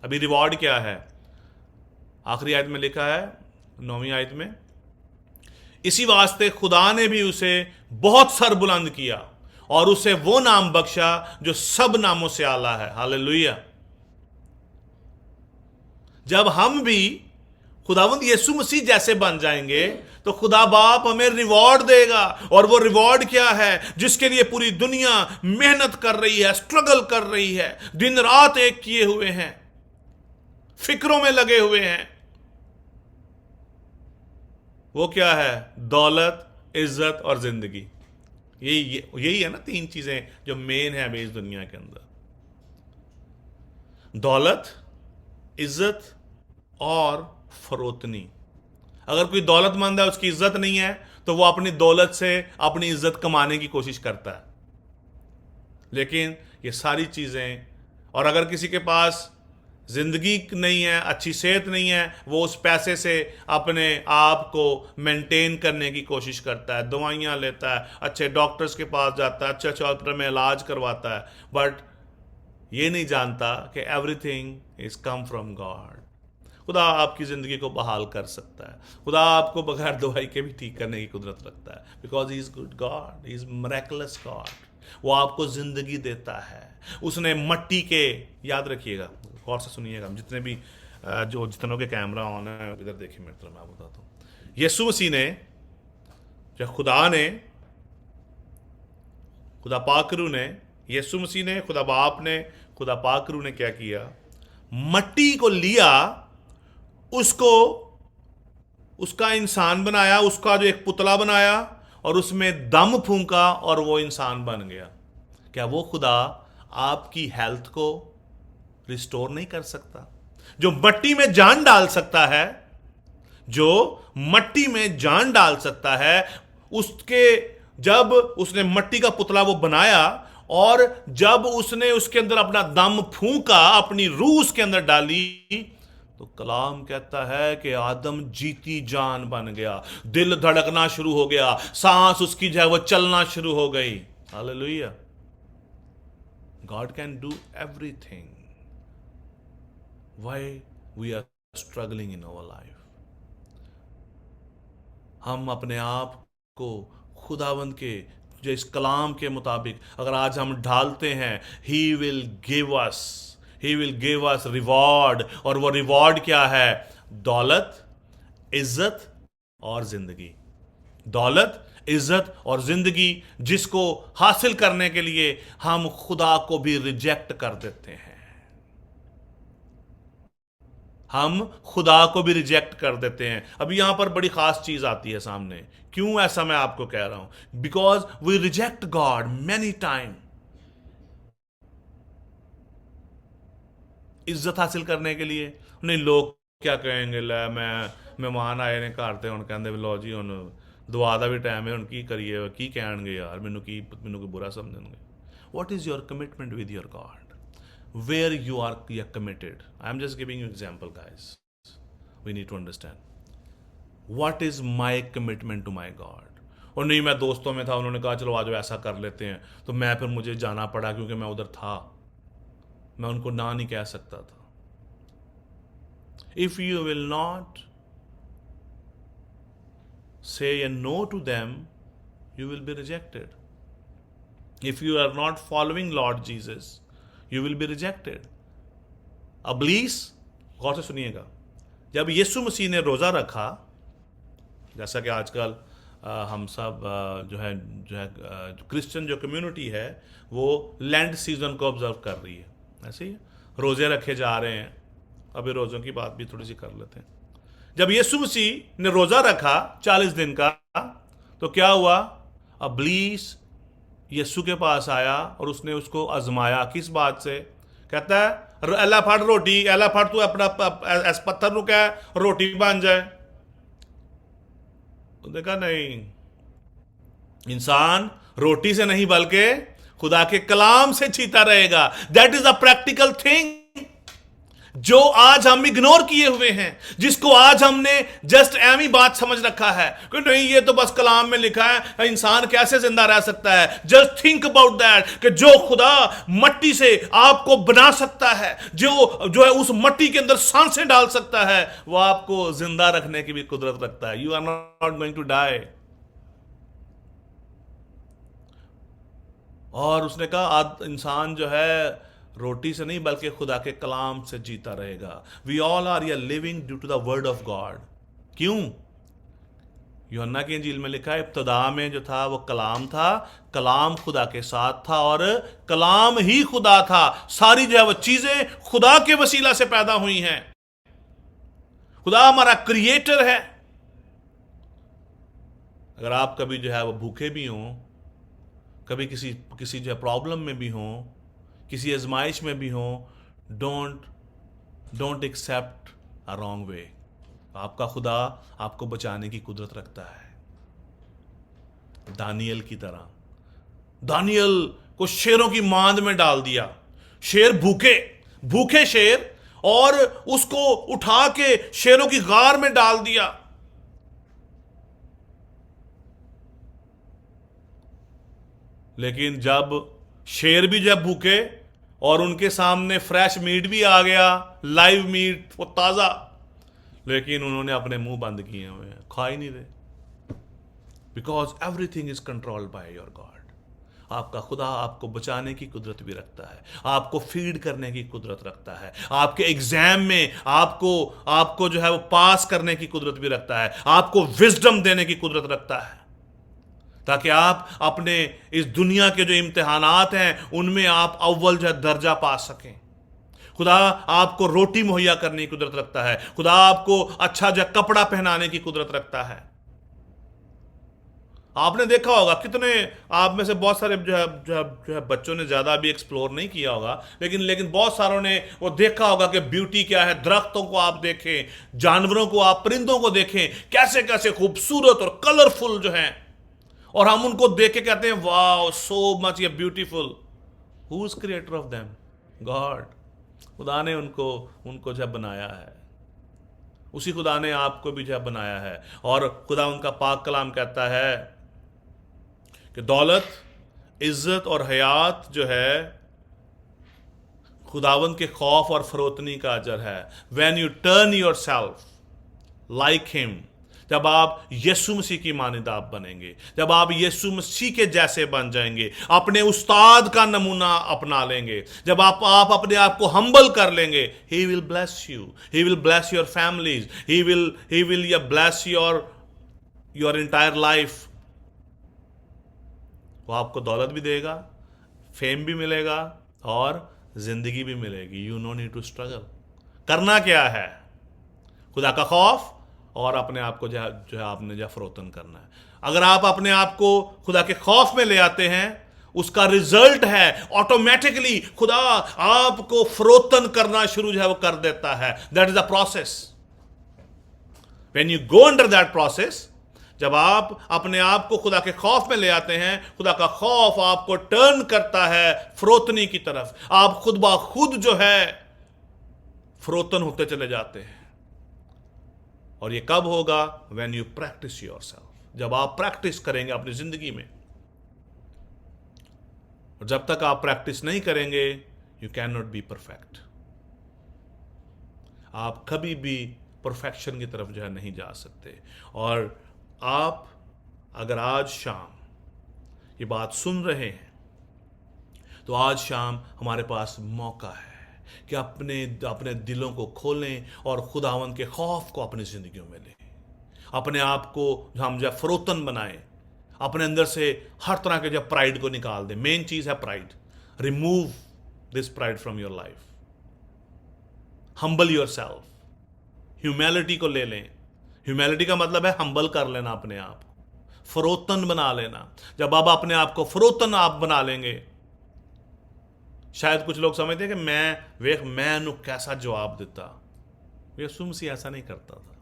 अभी रिवॉर्ड क्या है? आखिरी आयत में लिखा है, 9वीं आयत में, इसी वास्ते खुदा ने भी उसे बहुत सर बुलंद किया और उसे वो नाम बख्शा जो सब नामों से आला है। हालेलुया। जब हम भी खुदावंद यीशु मसीह जैसे बन जाएंगे तो खुदा बाप हमें रिवॉर्ड देगा। और वो रिवॉर्ड क्या है? जिसके लिए पूरी दुनिया मेहनत कर रही है, स्ट्रगल कर रही है, दिन रात एक किए हुए हैं, फिक्रों में लगे हुए हैं। वो क्या है? दौलत, इज्जत और जिंदगी। यही है ना, 3 चीजें जो मेन है अभी इस दुनिया के अंदर। दौलत, इज्जत और फरोतनी। अगर कोई दौलतमंद है, उसकी इज्जत नहीं है, तो वो अपनी दौलत से अपनी इज्जत कमाने की कोशिश करता है। लेकिन ये सारी चीजें, और अगर किसी के पास जिंदगी नहीं है, अच्छी सेहत नहीं है, वो उस पैसे से अपने आप को मेंटेन करने की कोशिश करता है, दवाइयाँ लेता है, अच्छे डॉक्टर्स के पास जाता है, अच्छे हॉस्पिटल में इलाज करवाता है, बट ये नहीं जानता कि everything is come from God. खुदा आपकी ज़िंदगी को बहाल कर सकता है। खुदा आपको बगैर दवाई के भी ठीक करने की कुदरत रखता है, because he is good God, he is miracles God. वो आपको ज़िंदगी देता है। उसने मट्टी के, याद रखिएगा, गौर से सुनिएगा, जितनों के कैमरा ऑन है इधर देखिए मेरे तरफ, मैं बताता हूँ। यीशु मसीह ने, जब खुदा पाकरू ने, यीशु मसीह ने, खुदा बाप ने, खुदा पाकरू ने क्या किया? मट्टी को लिया, उसको उसका इंसान बनाया, उसका जो एक पुतला बनाया और उसमें दम फूंका और वो इंसान बन गया। क्या वो खुदा आपकी हेल्थ को रिस्टोर नहीं कर सकता? जो मट्टी में जान डाल सकता है, जो मट्टी में जान डाल सकता है, उसके जब उसने मट्टी का पुतला वो बनाया और जब उसने उसके अंदर अपना दम फूंका, अपनी रूह उसके अंदर डाली, तो कलाम कहता है कि आदम जीती जान बन गया, दिल धड़कना शुरू हो गया, सांस उसकी जो है वो चलना शुरू हो गई। Hallelujah. God can do everything. Why we are struggling in our life? हम अपने आप को खुदावंद के जो इस कलाम के मुताबिक अगर आज हम ढालते हैं, He will give us reward. और वो रिवॉर्ड क्या है? दौलत, इज्जत और जिंदगी। दौलत, इज्जत और जिंदगी, जिसको हासिल करने के लिए हम खुदा को भी रिजेक्ट कर देते हैं। हम खुदा को भी रिजेक्ट कर देते हैं। अभी यहां पर बड़ी खास चीज आती है सामने। क्यों ऐसा मैं आपको कह रहा हूं? Because we reject God many time. इज्जत हासिल करने के लिए नहीं, लोग क्या कहेंगे, लै मैं मेहमान आए ने घर ते हुण कहंदे लो जी हुण दुआ दा भी टाइम है, हुण की करिए, की कहणगे यार, मैनू कोई बुरा समझणगे। What is your commitment with your God? Where you are committed? I am just giving you example, guys. We need to understand. What is my commitment to my God? और नहीं, मैं दोस्तों में था, उन्होंने कहा चलो आज ऐसा कर लेते हैं, तो मैं फिर मुझे जाना पड़ा क्योंकि मैं उधर था, मैं उनको ना नहीं कह सकता था। If you will not say a no to them, you will be rejected. If you are not following Lord Jesus, you will be rejected. अबलीस, गौर से सुनिएगा, जब यीशु मसीह ने रोज़ा रखा, जैसा कि आजकल हम सब जो है क्रिश्चियन जो कम्युनिटी है वो लैंड सीजन को ऑब्जर्व कर रही है, ऐसे ही रोज़े रखे जा रहे हैं। अभी रोज़ों की बात भी थोड़ी सी कर लेते हैं। जब यीशु मसीह ने रोज़ा रखा 40 दिन का, तो क्या हुआ? अबलीस यीशु के पास आया और उसने उसको आजमाया। किस बात से? कहता है एला फड़ रोटी, एला फड़ तू अपना इस पत्थर नु कह रोटी बन जाए। तो देखा नहीं, इंसान रोटी से नहीं बल्कि खुदा के कलाम से जीता रहेगा। That is the practical thing जो आज हम इग्नोर किए हुए हैं, जिसको आज हमने जस्ट एमी बात समझ रखा है कि नहीं ये तो बस कलाम में लिखा है, इंसान कैसे जिंदा रह सकता है। जस्ट थिंक अबाउट दैट कि जो खुदा मट्टी से आपको बना सकता है, जो है उस मट्टी के अंदर सांसें डाल सकता है, वो आपको जिंदा रखने की भी कुदरत रखता है। You are not going to die. और उसने कहा इंसान जो है रोटी से नहीं बल्कि खुदा के कलाम से जीता रहेगा। वी ऑल आर या living due to the word of God. क्यों? यूहन्ना की इंजील में लिखा है इब्तिदा में जो था वो कलाम था, कलाम खुदा के साथ था और कलाम ही खुदा था। सारी जो है वो चीजें खुदा के वसीला से पैदा हुई हैं। खुदा हमारा क्रिएटर है। अगर आप कभी जो है वो भूखे भी हों, कभी किसी जो है प्रॉब्लम में भी हों, किसी आजमाइश में भी हो, don't accept a wrong way. आपका खुदा आपको बचाने की कुदरत रखता है। दानियल की तरह, दानियल को शेरों की मांद में डाल दिया। शेर भूखे शेर, और उसको उठा के शेरों की गार में डाल दिया। लेकिन जब शेर भी जब भूखे और उनके सामने फ्रेश मीट भी आ गया, लाइव मीट, वो ताजा, लेकिन उन्होंने अपने मुंह बंद किए हुए हैं, खा ही नहीं रहे। Because everything is controlled by your God. आपका खुदा आपको बचाने की कुदरत भी रखता है, आपको फीड करने की कुदरत रखता है, आपके एग्जाम में आपको जो है वो पास करने की कुदरत भी रखता है, आपको विजडम देने की कुदरत रखता है, ताकि आप अपने इस दुनिया के जो इम्तिहानात हैं उनमें आप अव्वल जो दर्जा पा सकें। खुदा आपको रोटी मुहैया करने की कुदरत रखता है, खुदा आपको अच्छा जो कपड़ा पहनाने की कुदरत रखता है। आपने देखा होगा कितने आप में से बहुत सारे जो है बच्चों ने ज्यादा अभी एक्सप्लोर नहीं किया होगा, लेकिन बहुत सारों ने वो देखा होगा कि ब्यूटी क्या है। दरख्तों को आप देखें, जानवरों को आप, परिंदों को देखें, कैसे कैसे खूबसूरत और कलरफुल जो हैं, और हम उनको देख के कहते हैं वाह सो मच ये beautiful. Who is creator of them? God. खुदा ने उनको उनको जब बनाया है, उसी खुदा ने आपको भी जब बनाया है। और खुदा उनका पाक कलाम कहता है कि दौलत, इज्जत और हयात जो है खुदावंद के खौफ और फरोतनी का अजर है। When U turn your self like him, जब आप यीशु मसीह की मानिंदा आप बनेंगे, जब आप यीशु मसीह के जैसे बन जाएंगे, अपने उस्ताद का नमूना अपना लेंगे, जब आप अपने आप को हम्बल कर लेंगे, he will bless you, he will bless your families, he will bless your entire life. वो आपको दौलत भी देगा, फेम भी मिलेगा और जिंदगी भी मिलेगी। You no need to struggle. करना क्या है? खुदा का खौफ और अपने आप को जो है आपने जो फरोतन करना है। अगर आप अपने आप को खुदा के खौफ में ले आते हैं, उसका रिजल्ट है ऑटोमेटिकली खुदा आपको फरोतन करना शुरू जो है वो कर देता है। That is the process. When you go under that process, जब आप अपने आप को खुदा के खौफ में ले आते हैं, खुदा का खौफ आपको टर्न करता है फरोतनी की तरफ। आप खुद ब खुद जो है फरोतन होते चले जाते हैं। और ये कब होगा? व्हेन यू प्रैक्टिस योरसेल्फ, जब आप प्रैक्टिस करेंगे अपनी जिंदगी में। और जब तक आप प्रैक्टिस नहीं करेंगे, you can not be perfect. आप कभी भी परफेक्शन की तरफ जो है नहीं जा सकते। और आप अगर आज शाम ये बात सुन रहे हैं, तो आज शाम हमारे पास मौका है कि अपने अपने दिलों को खोलें और खुदावंद के खौफ को अपनी जिंदगियों में लें। अपने आप को हम जब फरोतन बनाएं, अपने अंदर से हर तरह के जब प्राइड को निकाल दें। मेन चीज है pride. Remove this pride from your life. Humble yourself. Humility को ले लें। ह्यूमैलिटी का मतलब है हम्बल कर लेना अपने आप को, फरोतन बना लेना। जब आप अपने आप को फरोतन आप बना लेंगे, शायद कुछ लोग समझते हैं कि मैं कैसा जवाब देता। यीशु मसीह ऐसा नहीं करता था।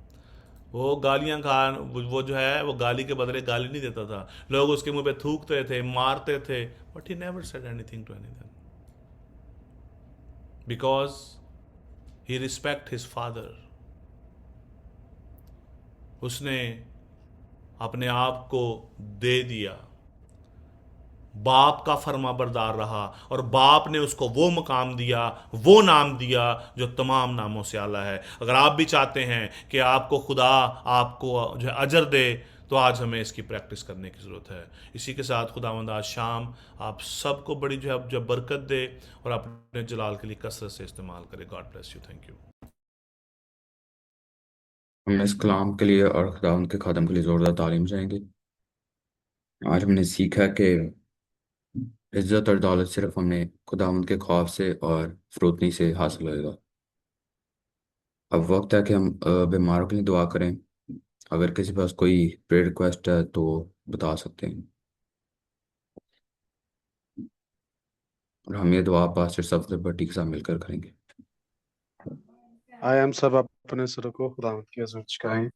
वो गालियां खान, वो जो है वो गाली के बदले गाली नहीं देता था। लोग उसके मुंह पे थूकते थे, मारते थे, but he never said anything to anyone, because he respect his father. उसने अपने आप को दे दिया, बाप का फर्मा बरदार रहा, और बाप ने उसको वो मकाम दिया, वो नाम दिया जो तमाम नामों से आला है। अगर आप भी चाहते हैं कि आपको खुदा आपको जो है अजर दे, तो आज हमें इसकी प्रैक्टिस करने की ज़रूरत है। इसी के साथ खुदावंद आज शाम आप सबको बड़ी जो है जब बरकत दे और अपने जलाल के लिए कसरत से इस्तेमाल करे। God bless you. Thank you. हम इस कलाम के लिए और खुदावंद के खादम के लिए ज़ोरदार तालीम जाएंगे। आज हमने सीखा कि इज्जत और दौलत सिर्फ हमने खुदावंद के खौफ से और फरोतनी से हासिल होएगा। अब वक्त है कि हम बीमारों के लिए दुआ करें। अगर किसी के पास कोई प्रेयर रिक्वेस्ट है तो बता सकते हैं, और हम ये दुआ पास्टर सफदर भट्टी के साथ मिलकर करेंगे। आए हम सब अपने सरों को खुदावंद की हज़ूर झुकाएं,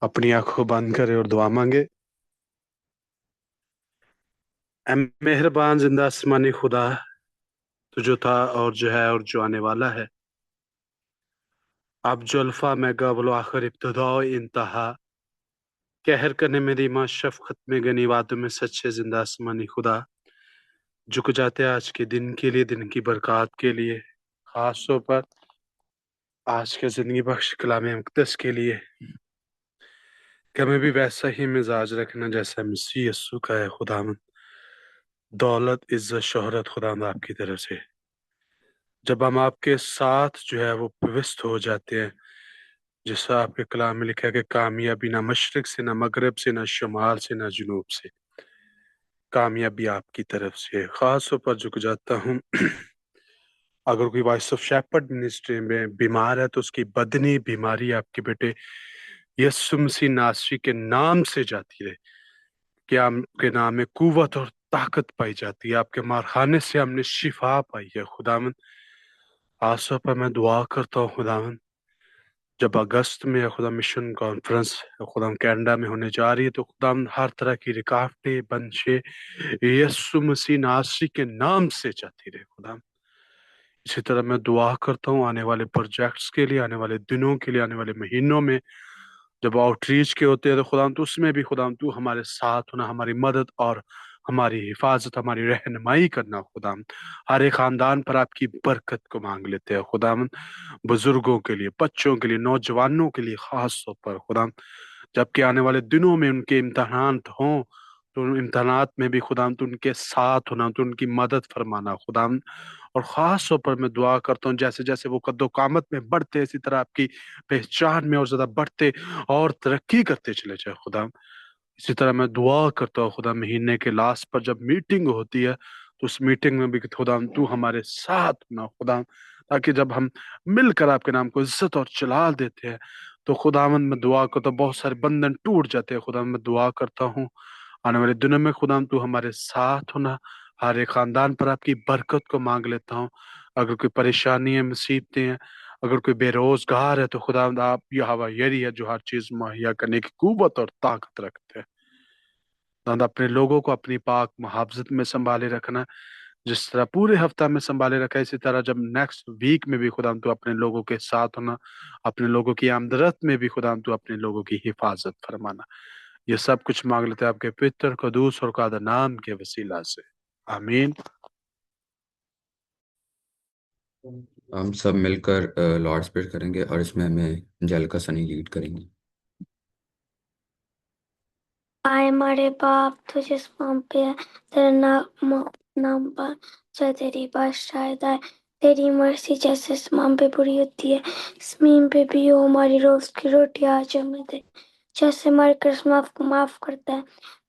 अपनी आंखों बंद करें और दुआ मांगे। ऐ मेहरबान जिंदा आसमानी खुदा, तू जो था और जो है और जो आने वाला है, अब जो अल्फा में गबल आखिर इब्तिदा और इंतहा, कहर करने में दीमा शफकत में गनी वादों में सच्चे जिंदा आसमानी खुदा, झुक जाते आज के दिन के लिए, दिन की बरकत के लिए, खास तौर पर आज के जिंदगी बख्श कलाम मुक़द्दस के लिए, कि हमें भी वैसा ही मिजाज रखना जैसा मसीह यीशु का है। खुदावंद, दौलत, इज्जत, शोहरत खुदावंद आपकी तरफ से, जब हम आपके साथ जो है वो पवित्र हो जाते हैं, जैसा आपके कलाम में लिखा है कि कामयाबी ना मशरिक से, ना मगरब से, ना शुमाल से, ना जुनूब से, कामयाबी आपकी तरफ से है। खास तौर पर झुक जाता हूँ अगर कोई वॉइस ऑफ शेपर्ड मिनिस्ट्री में बीमार है, तो उसकी बदनी बीमारी आपके बेटे यीशु मसीह नासरी के नाम से जाती रहे, कि आपके नाम में कुव्वत और ताकत पाई जाती है। आपके मारखाने से हमने शिफा पाई है। खुदावंद, आसों पर मैं दुआ करता हूँ खुदावंद, जब अगस्त में खुदा मिशन कॉन्फ्रेंस खुदा कनाडा में होने जा रही है, तो खुदा हर तरह की रुकावटें बंशे यीशु मसीह नासरी के नाम से जाती रहे खुदा। इसी तरह मैं दुआ करता हूँ आने वाले प्रोजेक्ट्स के लिए, आने वाले दिनों के लिए, आने वाले महीनों में जब आउटरीच के होते हैं, तो खुदा तो उसमें भी खुदा तू हमारे साथ होना, हमारी मदद और हमारी हिफाजत, हमारी रहनुमाई करना खुदा। हर एक खानदान पर आपकी बरकत को मांग लेते हैं खुदा, बुजुर्गों के लिए, बच्चों के लिए, नौजवानों के लिए खास तौर पर खुदा। जबकि आने वाले दिनों में उनके इम्तहान हों, तो उन इम्तहानात में भी खुदा तो उनके साथ होना, तो उनकी मदद फरमाना खुदा। और ख़ास तौर पर मैं दुआ करता हूँ जैसे जैसे वो कद्दो-कामत में बढ़ते, इसी तरह आपकी पहचान में और ज़्यादा बढ़ते और तरक्की करते चले जाएँ खुदा। इसी तरह मैं दुआ करता हूँ खुदा, महीने के लास्ट पर जब मीटिंग होती है, तो उस मीटिंग में भी खुदा तू हमारे साथ होना खुदा, ताकि जब हम मिलकर आपके नाम को इज़्ज़त और जलाल देते हैं, तो खुदावंद मैं दुआ करता हूँ बहुत सारे बंधन टूट जाते हैं खुदा। मैं दुआ करता हूँ आने वाले दिनों में खुदा तू हमारे साथ होना, हर एक खानदान पर आपकी बरकत को मांग लेता हूँ। अगर कोई परेशानी है, मुसीबतें हैं, अगर कोई बेरोजगार है, तो खुदा आप यहोवा यरी है जो हर चीज मुहैया करने की कुव्वत और ताकत रखते हैं। खुदावंद अपने लोगों को अपनी पाक मुहाफ़ज़त में संभाले रखना, जिस तरह पूरे हफ्ता में संभाले रखा है, इसी तरह जब नेक्स्ट वीक में भी खुदा तू अपने लोगों के साथ होना, अपने लोगों की आमदरत में भी खुदा तू अपने लोगों की हिफाजत फरमाना। ये सब कुछ मांग लेते हैं आपके पवित्र, कदूस और कादर नाम के वसीला से, आमीन। हम सब मिलकर लॉर्ड्स प्रेयर करेंगे और इसमें हमें जेलिका सनी लीड करेंगी। आए हमारे बाप तुझे आसमान पे है, तेरा नाम पर चाहे तेरी बादशाहत आए, तेरी मर्जी जैसे आसमान पे पूरी होती है जमीन पे भी हो। हमारी रोज की रोटी आज हमें दे, जैसे हमारे कर्ज को माफ करता है,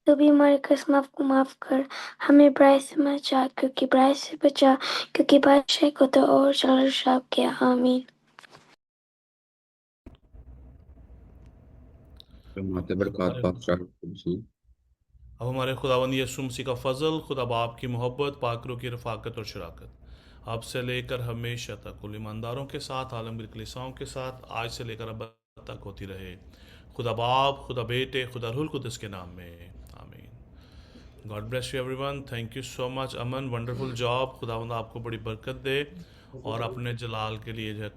तो भी हमारे कर्ज को माफ कर। हमें बुराई से बचा, क्योंकि बुराई से बचा, क्योंकि बादशाह को तो और चल शाब किया। आमीन। माते बरकत बादशाह कुर्सी। अब हमारे खुदावंद यीशु मसीह का फजल, खुदा बाप की मोहब्बत, पाकरों की रफ़ाकत और शराकत अब से लेकर हमेशा तक कुल ईमानदारों के साथ, आलमगीर कलीसियाओं के साथ, आज से लेकर अब तक होती रहे। खुदा बाप, खुदा बेटे, खुदा रूहुल कुद्दुस के नाम में, आमीन। God bless you everyone. Thank you so much Aman, wonderful job. खुदावंद आपको बड़ी बरकत दे और अपने जलाल के लिए जो है